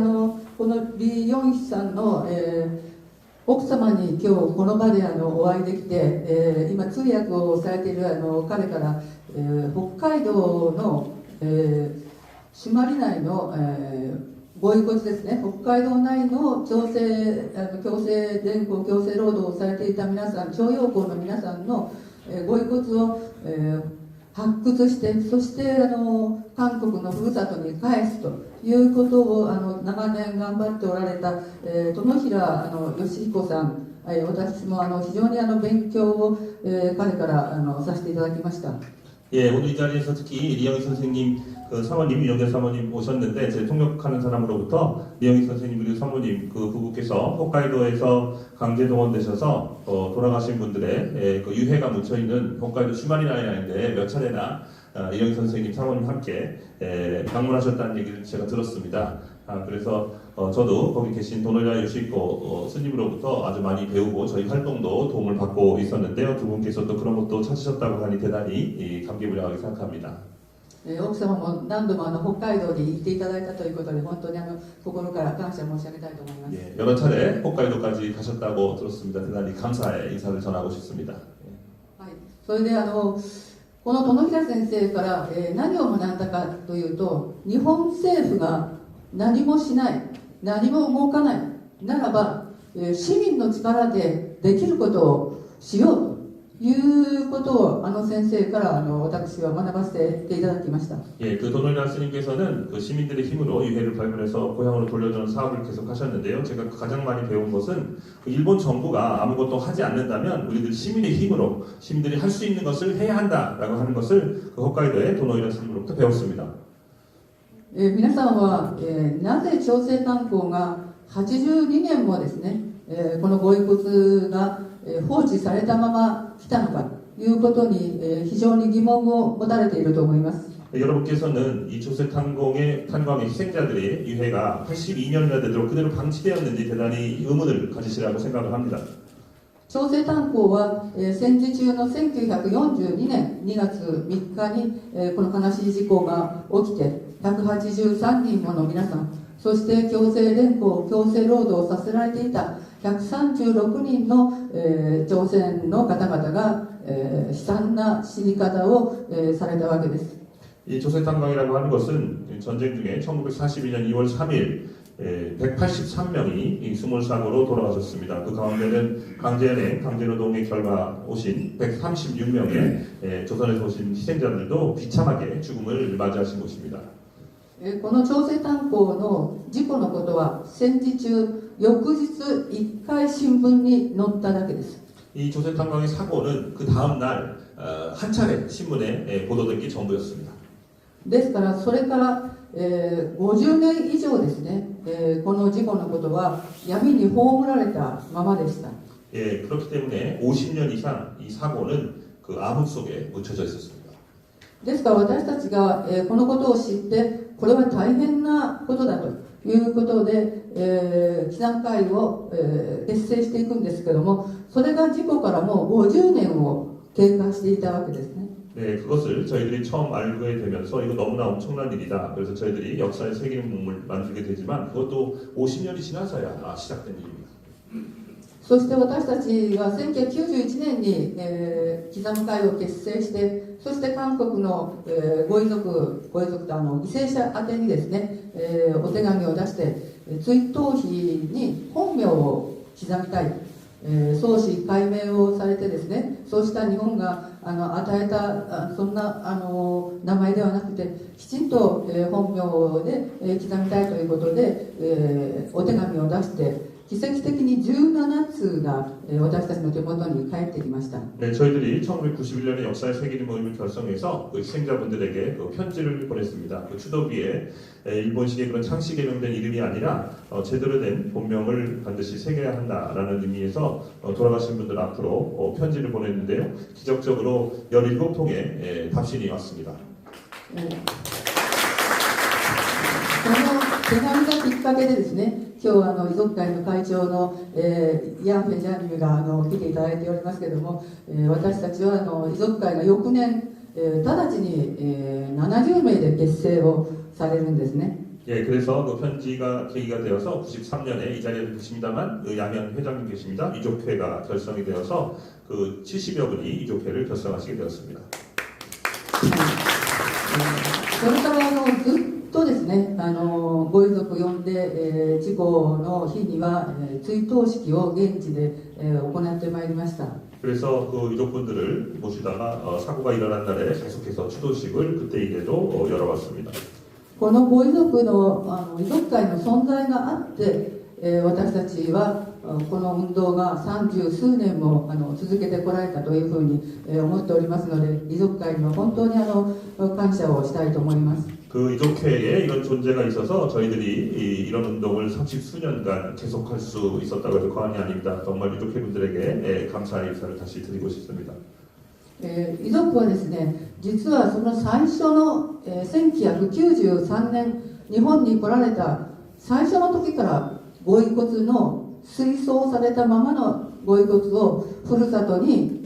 S12: このリ・ヨンヒさんの、奥様に今日この場でお会いできて、今通訳をされている彼から、北海道の、朱鞠内の、ご遺骨ですね、北海道内の強制連行強制労働をされていた皆さん、徴用工の皆さんの、ご遺骨を、発掘して、そして韓国のふるさとに返すということを長年頑張っておられた、殿平義彦さん、私も非常に勉強を、彼からさせていただきました。
S5: 예, 오늘 이 자리에서 특히 리영희 선생님, 그 사모님, 윤영재 사모님 오셨는데 제 통역하는 사람으로부터 리영희 선생님 그리고 사모님 그 부부께서 홋카이도에서 강제 동원되셔서 돌아가신 분들의 그 유해가 묻혀 있는 홋카이도 슈마리나이라인데 몇 차례나 리영희 선생님, 사모님 함께 방문하셨다는 얘기를 제가 들었습니다. 그래서 저도 거기 계신 도노야 요시코 스님으로부터 아주 많이 배우고 저희 활동도 도움을 받고 있었는데요. 두 분께서도 그런 것도 찾으셨다고 하니 대단히 감개무량하게 생각합니다.
S12: 奥様も何度も北海道に行っていただいたということで本当に心から感謝申し上げたいと思います。
S5: 예, 여러 차례 홋카이도까지 가셨다고 들었습니다. 대단히 감사의 인사를 전하고 싶습니다.
S12: はい、それでこの殿平先生から、何を学んだかというと、日本政府が何もしない、何も動かないならば、市民の力でできることをしようということを先生から私は学ばせていただきました。
S5: 예, 그 도노리라 스님께서는 그 시민들의 힘으로 유해를 발굴해서 고향으로 돌려주는 사업을 계속 하셨는데요. 제가 가장 많이 배운 것은 그 일본 정부가 아무것도 하지 않는다면 우리들 시민의 힘으로 시민들이 할 수 있는 것을 해야 한다라고 하는 것을 그 홋카이도의 도노리라 스님으로부터 배웠습니다.
S12: 皆さんは、なぜ朝鮮炭鉱が82年もですね、このご遺骨が、放置されたまま来たのかということに、非常に疑問を持たれていると思います。
S5: 여러분께서는 이 조세 탄광의 희생자들의 유해가 82년이나 되도록 그대로 방치되었는지 대단히 의문을 가지시라고 생각을 합니다.
S12: 朝鮮炭鉱は、戦時中の1942年2月3日に、この悲しい事故が起きて183人もの皆さん、そして強制連行強制労働をさせられていた136人の、朝鮮の方々が、悲惨な死に方を、されたわけです。
S5: 이 조세탄광이라고 하는 것은 전쟁 중에 1942년 2월 3일 183명이 수몰사고로 돌아가셨습니다. 그 가운데는 강제연행, 강제노동의 결과 오신 136명의 조선에서 오신 희생자들도 비참하게 죽음을 맞이하신 것입니다.
S12: この朝鮮炭鉱の事故のことは戦時中翌日1回新聞に載っただけです。
S5: 이 조세탄광의 사고는 그 다음 날 한 차례 신문에 보도된 게 전부였습니다.
S12: ですからそれから、50年以上ですね、この事故のことは闇に葬られたままでした。
S5: 예, 그렇기 때문에 50년 이상 이 사고는 그 암흑 속에 묻혀져 있었습니다.
S12: ですから私たちが、このことを知ってこれは大変なことだということで、祈願会を、結成していくんですけども、それが事故からもう50年を経過していたわけですね。
S5: 네, 그것을 저희들이 처음 알게 되면서 이거 너무나 엄청난 일이다. 그래서 저희들이 역사에 새기는 몸을 만들게 되지만 그것도 50년이 지나서야 시작된 일입니다.
S12: そして私たちは1991年に、祈願会を結成して、そして韓国の、ご遺族と犠牲者宛てにですね、お手紙を出して、追悼碑に本名を刻みたい、創始解明をされてですね、そうした日本が与えたそんな名前ではなくて、きちんと、本名で、刻みたいということで、お手紙を出して、 奇跡的に17通が私たちの手元に返ってきました。
S5: 네, 저희들이 1991년에 역사에 새기는 모임을 결성해서 그 희생자분들에게 그 편지를 보냈습니다. 그 추도비에 일본식의 그런 창씨 개명된 이름이 아니라 제대로 된 본명을 반드시 새겨야 한다라는 의미에서 돌아가신 분들 앞으로 편지를 보냈는데요. 기적적으로 17통의 답신이 왔습니다.
S12: この手紙がきっかけでですね、今日遺族会の会長の、イアン・フェジャーニュが来ていただいておりますけれども、私たちは遺族会が翌年、直ちに、70名で結成をされるんですね。
S17: 예, 그래서 그 편지가 계기가 되어서 93년에 이 자리에 계십니다만 야면 회장님 계십니다. 이족회가 결성이 되어서 그 70여 분이 이족회를 결성하시게 되었습니다.
S12: それからずっとですね、ご遺族呼んで、事故の日には、追悼式を現地で、行ってまいりました。
S17: 그래서 그 유족분들을 모시다가 사고가 일어난 날에 계속해서 추도식을 그때 이래도 열어봤습니다.
S12: このご遺族の遺族会の存在があって、私たちはこの運動が30数年も続けてこられたというふうに思っておりますので、遺族会には本当に感謝をしたいと思います。
S17: 그 이족회에 이런 존재가 있어서 저희들이 이런 운동을 30수년간 계속할 수 있었다고 해도 과언이 아닙니다. 정말 이족회 분들에게 감사의 인사를 다시 드리고 싶습니다.
S12: 遺族はですね、実はその最初の、1993年日本に来られた最初の時からご遺骨の水葬されたままのご遺骨をふるさとに、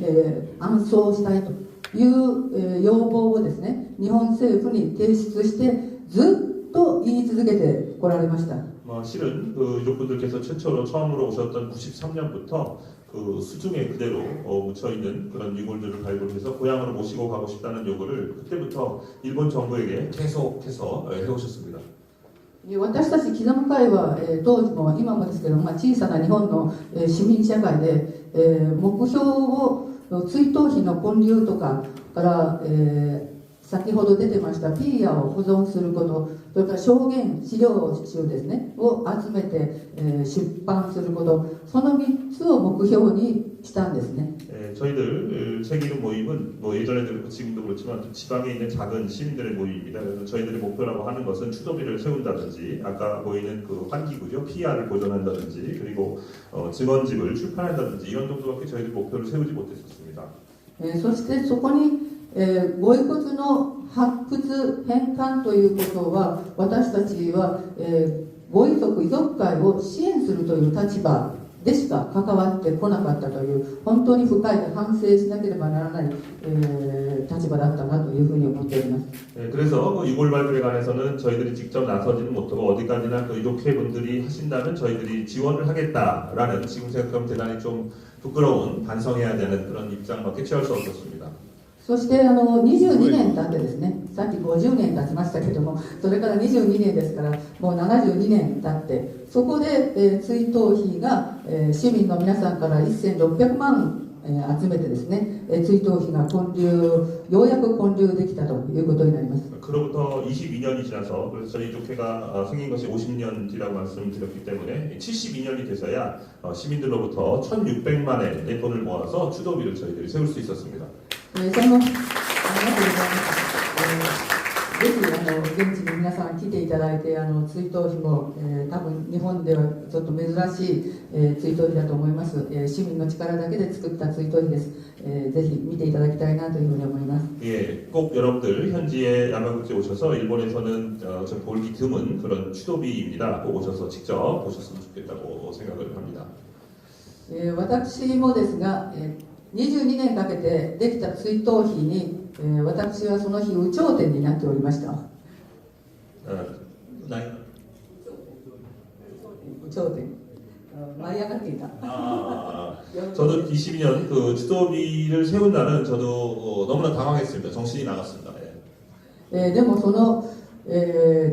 S12: 安葬したいという、要望をですね、日本政府に提出してずっと言い続けてこられました。
S17: 실은 그 유족분들께서 최초로 처음으로 오셨던 93년부터 그 수중에 그대로 묻혀 있는 그런 유골들을 발굴해서 고향으로 모시고 가고 싶다는 요구를 그때부터 일본 정부에게 계속해서 해오셨습니다.
S12: 私たちキザム会は、当時も今もですけど、小さな日本の、市民社会で、目標を追悼碑の建立とかから、先ほど出てましたピーヤを保存すること、それから証言資料集ですねを集めて、出版すること、その3つを目標にしたんですね。
S17: 저희들 책이름 모임은 뭐 예전에도 그렇고 지금도 그렇지만 지방에 있는 작은 시민들의 모임입니다. 그래서 저희들의 목표라고 하는 것은 추도비를 세운다든지 아까 보이는 그 환기구죠 피아를 보존한다든지 그리고 증언집을 출판한다든지 이런 정도밖에 저희들 목표를 세우지 못했었습니다.
S12: そしてそこに、ご遺骨の発掘返還ということは私たちは、ご遺族遺族会を支援するという立場でしか関わってこなかったという本当に深い反省しなければならない、立場だったなというふうに思っております。
S17: 그래서 유골 발굴에 관해서는 저희들이 직접 나서지는 못하고 어디까지나 그 이족회 분들이 하신다면 저희들이 지원을 하겠다라는 지금 생각하면 대단히 좀 부끄러운 반성해야 되는 그런 입장밖에 취할 수 없었습니다.
S12: そして22年経ってですね、さっき50年経ちましたけども、それから22年ですからもう72年経って、そこで、追悼費が、市民の皆さんから1600万、集めてですね、追悼費がようやく建立できたということになります。
S17: 그로부터 22년이 지나서 그래서 저희 이족회가 생긴 것이 50년 뒤라고 말씀드렸기 때문에 72년이 돼서야 시민들로부터 1,600만의 돈을 모아서 추도비를 저희들이 세울 수 있었습니다.
S12: そのありがとうございます。ぜひ現地に皆さん来ていただいて追悼碑も、多分日本ではちょっと珍しい、追悼碑だと思います。市民の力だけで作った追悼碑です。ぜひ見ていただきたいなというふうに思います。
S17: 예, 꼭 여러분들 현지에 야마구치에 오셔서 일본에서는 좀 보기 드문 그런 추도비입니다. 꼭 오셔서 직접 보셨으면 좋겠다고 생각을 합니다.
S12: 私もですが、22年かけてできた追悼碑に、私はその日有頂天になっておりました。有頂天。舞い上がっていた。
S17: 저도 22년 그 추도비를 세운 날은 저도 너무나 당황했습니다. 정신이 나갔습니다.
S12: でもその、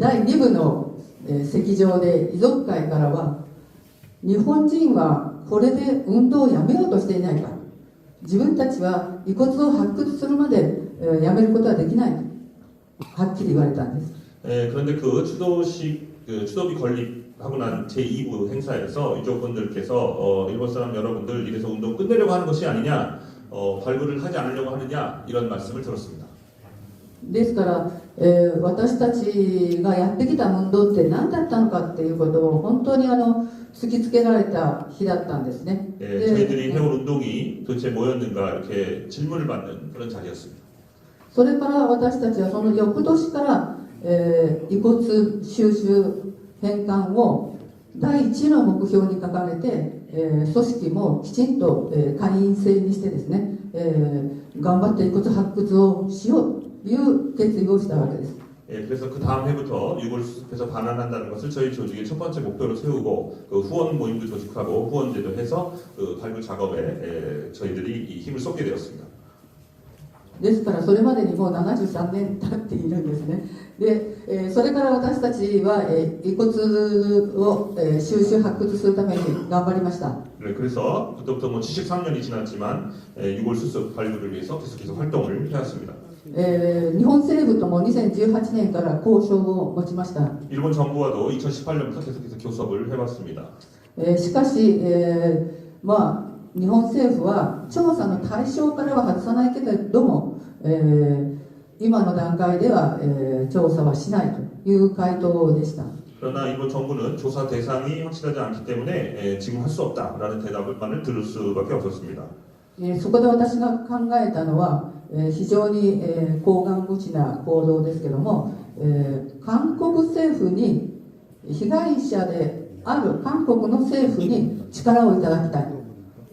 S12: 第2部の、席上で遺族会からは日本人はこれで運動をやめようとしていないか、自分たちは遺骨を発掘するまで、やめることはできないとはっきり言われたんです。
S17: 그런데 그 추도비 건립하고 난 제2부 행사에서 유족분들께서 일본 사람 여러분들 이래서 운동 끝내려고 하는 것이 아니냐, 발굴을 하지 않으려고 하느냐 이런 말씀을 들었습니다.
S12: ですから、私たちがやってきた運動って何だったのかっていうことを本当に突きつけられた日だったんですね。
S17: 저희들이 해온 운동이 도대체 뭐였는가 이렇게 질문을 받는 그런 자리였습니다.
S12: それから私たちはその翌年から、遺骨収集返還を第一の目標に掲げて、組織もきちんと、会員制にしてですね、頑張って遺骨発掘をしようという決意をしたわけです。
S17: 그래서 그 다음 해부터 유골 수습해서 반환한다는 것을 저희 조직의 첫 번째 목표로 세우고 그 후원 모임도 조직하고 후원제도 해서 그 발굴 작업에 저희들이 이 힘을 쏟게 되었습니다.
S12: ですからそれまでにもう73年経っているんですね。で、それから私たちは、遺骨を、収集発掘するために頑張りました。
S17: 네, 그래서 그때부터 뭐 73년이 지났지만 유골 수습 발굴을 위해서 계속해서 활동을 해왔습니다.
S12: 日本政府とも2018年から交渉を持ちました。
S17: 일본 정부와도 2018년부터 계속해서 교섭을 해왔습니다.
S12: しかし、日本政府は調査の対象からは外さないけれども、今の段階では、調査はしないという回答でした。
S17: 그러나 일본 정부는 조사 대상이 확실하지 않기 때문에 지금 할 수 없다라는 대답만을 들을 수밖에 없었습니다.
S12: そこで私が考えたのは、非常に、厚顔無知な行動ですけども、韓国政府に被害者である韓国の政府に力をいただきたい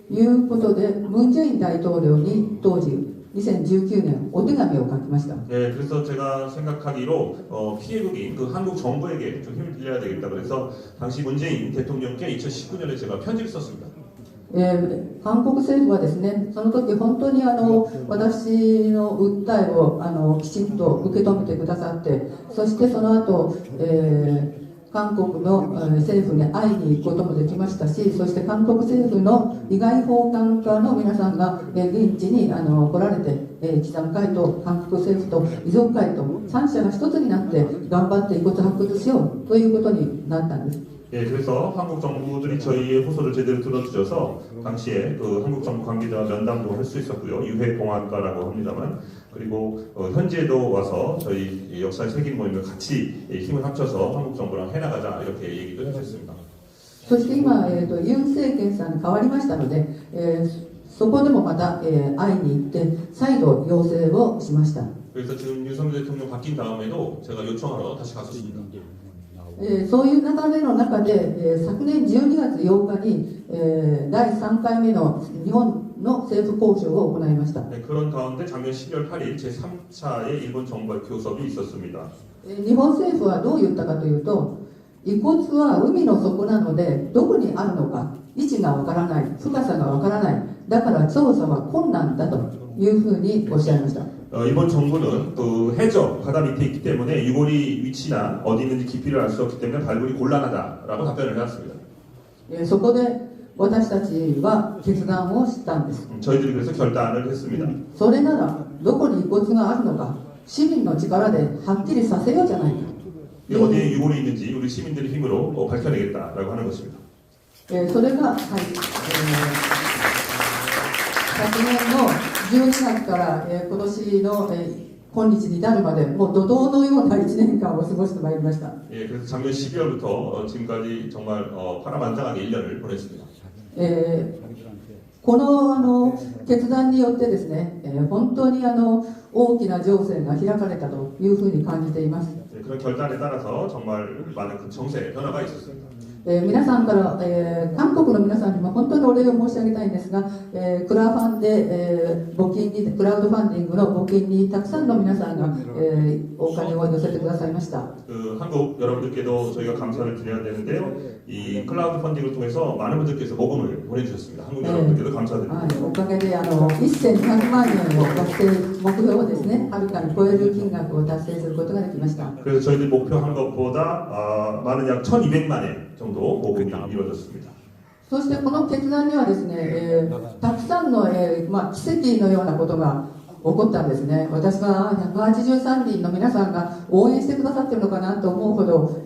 S12: ということで、ムン・ジェイン大統領に当時2019年お手紙を書きました。
S17: 네, 그래서 제가 생각하기로 피해국인 그 한국 정부에게 좀 힘을 빌려야 되겠다 그래서 당시 문재인 대통령께 2019년에 제가 편지를 썼습니다.
S12: 韓国政府はですね、その時本当に私の訴えをきちんと受け止めてくださって、そしてその後、韓国の政府に会いに行くこともできましたし、そして韓国政府の被害奉還課の皆さんが現地に来られて、記者会と韓国政府と遺族会と3者が一つになって頑張って遺骨発掘しようということになったんです。
S17: 예, 그래서 한국 정부들이 저희의 호소를 제대로 들어주셔서 당시에 그 한국 정부 관계자와 면담도 할 수 있었고요. 유해 봉안과라고 합니다만 그리고 현지에도 와서 저희 역사의 세계 모임을 같이 힘을 합쳐서 한국 정부랑 해나가자 이렇게 얘기도 했었습니다.
S12: そして今、ユン政権さんに変わりましたので、そこでもまた、会いに行って再度要請をしました。
S17: 그래서 지금 윤석열 대통령 바뀐 다음에도 제가 요청하러 다시 갔었습니다.
S12: そういう流れの中で、昨年12月8日に、第3回目の日本の政府交渉を行いました。
S17: 네, 그런 가운데 작년 12월 8일 제3차의 일본 정부와의 교섭이 있었습니다.
S12: 日本政府はどう言ったかというと、遺骨は海の底なのでどこにあるのか位置がわからない、深さがわからない、だから調査は困難だというふうにおっしゃいました。
S17: 일본 정부는 그 해저 바다 밑에 있기 때문에 유골이 위치나 어디 있는지 깊이를 알 수 없기 때문에 발굴이 곤란하다라고 답변을 해왔습니다.
S12: そこで私たちは決断をしたんです。
S17: 저희들이 그래서 결단을 했습니다.
S12: それならどこに遺骨があるのか市民の力ではっきりさせようじゃないか。
S17: 어디에 유골이 있는지 우리 시민들의 힘으로 밝혀내겠다라고 하는 것입니다.
S12: それが、昨年の12月から、今年の、今日に至るまでもう怒涛のような1年間を過ごしてまいりました。
S17: 예, 그래서 작년 12월부터 지금까지 정말 파란만장하게 1년을 보냈습니다.
S12: この決断によってですね、本当に大きな情勢が開かれたというふうに感じています。
S17: 그런 결단에 따라서 정말 많은 그 정세의 변화가 있었습니다.
S12: 皆さんから、韓国の皆さんにも本当にお礼を申し上げたいんですが、クラウドファンディングの募金にたくさんの皆さんが、お金を寄せてくださいました。
S17: 그 한국 여러분들께도 저희가 감사를 드려야 되는데요. 이 클라우드 펀딩을 통해서 많은 분들께서 모금을 보내주셨습니다. 한국 여러분들께도 감사드립니다.
S12: おかげで1200万円を達成目標をですね、はるかに超える金額を達成することができました。
S17: 그래서 저희들이 목표한 것보다 많은 약 1,200만 원 정도 모금이 이루어졌습니다.
S12: そしてこの決断にはですね、たくさんの、奇跡のようなことが起こったんですね。私は183人の皆さんが応援してくださっているのかなと思うほど、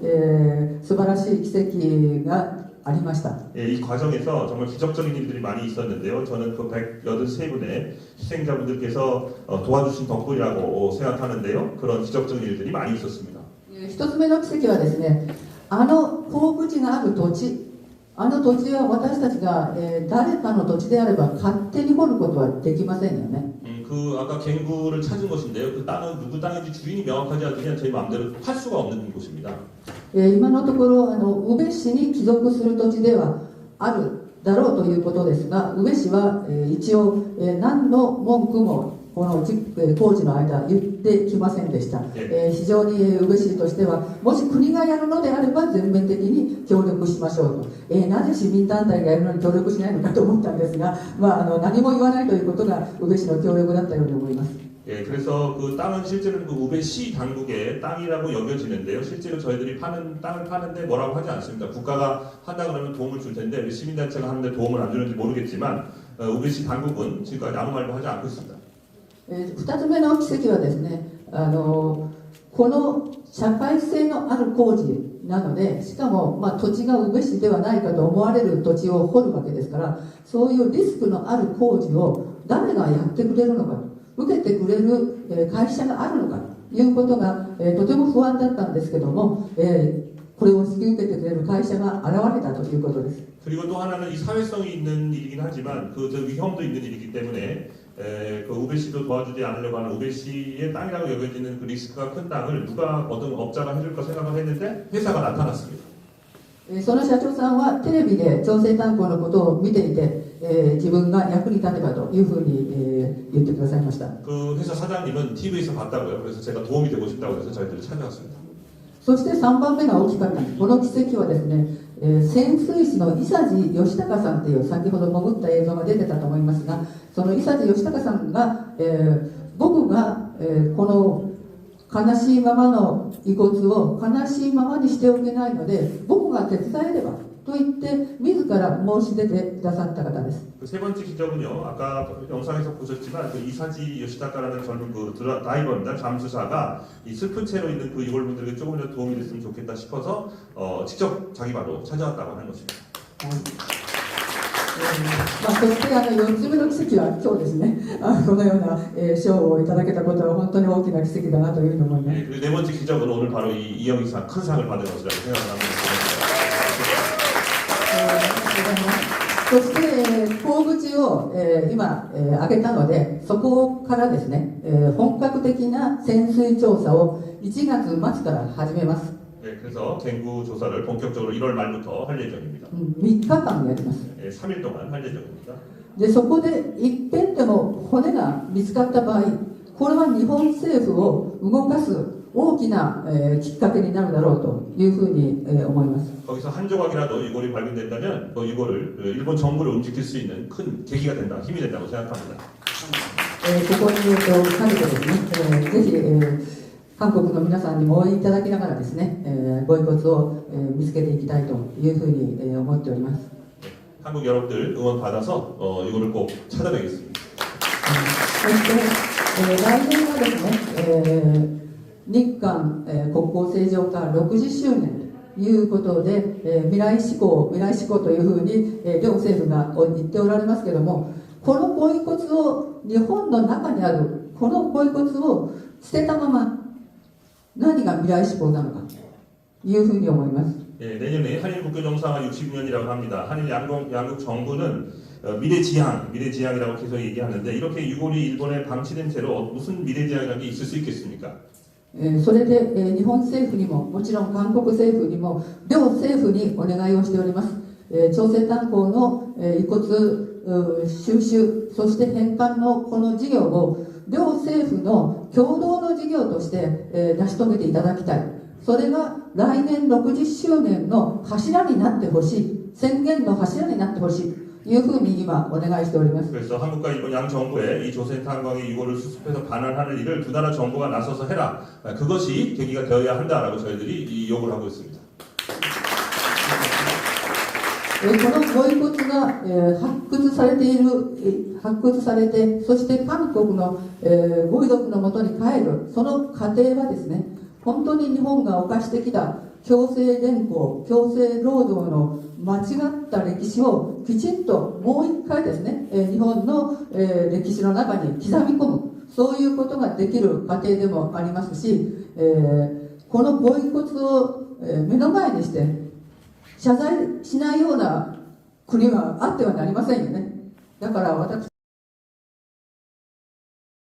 S12: 素晴らしい奇跡がありました。
S17: 이 과정에서 정말 기적적인 일들이 많이 있었는데요. 저는 그 183분의 희생자분들께서 도와주신 덕분이라고 생각하는데요. 그런 기적적인 일들이 많이 있었습니다.
S12: 一つ目の奇跡はですね、鉱物がある土地、土地は私たちが、誰かの土地であれば勝手に掘ることはできませんよね。
S17: 그 아까 갱구를 찾은 것인데요. 그 땅은 누구 땅인지 주인이 명확하지 않으면 저희 마음대로 팔 수가 없는 곳입니다.
S12: 今のところ宇部市に帰属する土地ではあるだろうということですが、宇部市は一応何の文句もこの工事の間言ってきませんでした。非常に宇部市としては、もし国がやるのであれば全面的に協力しましょうと。なぜ市民団体がやるのに協力しないのかと思ったんですが、何も言わないということが宇部市の協力だったように思います。
S17: 예, 그래서 그 땅은 실제로는 그 우베시 당국의 땅이라고 여겨지는데요. 실제로 저희들이 땅을 파는데 뭐라고 하지 않습니다. 국가가 한다 그러면 도움을 줄 텐데 시민단체가 하는데 도움을 안 주는지 모르겠지만 우베시 당국은 지금까지 아무 말도 하지 않고 있습니다.
S12: 2つ目の奇跡はですね、この社会性のある工事なので、しかも、土地が宇部市ではないかと思われる土地を掘るわけですから、そういうリスクのある工事を誰がやってくれるのか、受けてくれる会社があるのかということがとても不安だったんですけども、これを引き受けてくれる会社が現れたということです。
S17: 그리고 또 하나는 이 사회성이 있는 일이긴 하지만 그 위험도 있는 일이기 때문에 그 우베시도 도와주지 않으려고 하는 우베시의 땅이라고 여겨지는 그 리스크가 큰 땅을 누가 어떤 업자가 해줄까 생각을 했는데 회사가 나타났습니다.
S12: その社長さんはテレビで調整担保のことを見ていて、自分が役に立てばというふうに、言ってくださいました。
S17: 그 회사 사장님은 TV에서 봤다고요. 그래서 제가 도움이 되고 싶다고 해서 저희들이 찾아왔습니다.
S12: そして3番目が大きかった。この奇跡はですね、潜水士の伊佐治義孝さんという先ほど潜った映像が出てたと思いますが、その伊佐治義孝さんが、僕が、この悲しいままの遺骨を悲しいままにしておけないので僕が手伝えればと言って自ら申し出てくださった方です。
S17: 세 번째 기적은요. 아까 영상에서 보셨지만 그 이사지 요시다카라는 젊은 그 다이버입니다. 잠수사가 이 슬픈 채로 있는 그 유골분들에게 조금이라도 도움이 됐으면 좋겠다 싶어서 직접 자기 발로 찾아왔다고 하는 것입니다.
S12: そして4つ目の奇跡は今日ですね、このような賞をいただけたことは本当に大きな奇跡だなというふうに思います。
S17: 그리고 네 번째 기적은 오늘 바로 이 이영희상 큰 상을 받은 것이라고 생각합니다.
S12: そして工具地を今挙げたので、そこからですね、本格的な潜水調査を1月末から始めます。
S17: 네, 그래서 갱구 조사를 본격적으로 1월 말부터 할 예정입니다.
S12: 3日間やります。
S17: 네, 3일 동안 할 예정입니다.
S12: でそこで一遍でも骨が見つかった場合、これは日本政府を動かす大きな、きっかけになるだろうというふうに、思います。
S17: 거기서 한 조각이라도 유골이 발견된다면 그 유골을 일본 정부를 움직일 수 있는 큰 계기가 된다, 힘이 된다고 생각합니다.
S12: ここにかけてですね、ぜひ、韓国の皆さんにも応援いただきながらですね、ご遺骨を、見つけていきたいというふうに、思っております。
S17: 한국 여러분들 응원 받아서 이거를 꼭 찾아내겠습니다.
S12: そして、来年はですね、日韓、国交正常化60周年ということで、未来志向というふうに、両政府が言っておられますけれども、このご遺骨を日本の中にあるこのご遺骨を捨てたまま何が未来志向なのかというふうに思います。
S17: 예, 내년에 한일 국교 정상화 60년이라고 합니다. 한일 양국 정부는 미래지향이라고 계속 얘기하는데 이렇게 유골이 일본에 방치된 채로 무슨 미래지향이라는 게 있을 수 있겠습니까?
S12: それで日本政府にももちろん韓国政府にも両政府にお願いをしております。朝鮮炭鉱の遺骨収集そして返還のこの事業を両政府の共同の事業として成し遂げていただきたい。それが来年60周年の柱になってほしい。宣言の柱になってほしい。というふうに今お願いしております。
S17: 그래서 한국과 일본 양 정부의 이 조선 탄광의 유골을 수습해서 반환하는 일을 두 나라 정부가 나서서 해라. 그것이 계기가 되어야 한다라고 저희들이 요구를 하고 있습니다.
S12: このご遺骨が発掘されてそして韓国のご遺族のもとに帰るその過程はですね、本当に日本が犯してきた強制連行強制労働の間違った歴史をきちんともう一回ですね、日本の歴史の中に刻み込むそういうことができる過程でもありますし、このご遺骨を目の前にして謝罪しないような国はあってはなりませんよね。だから私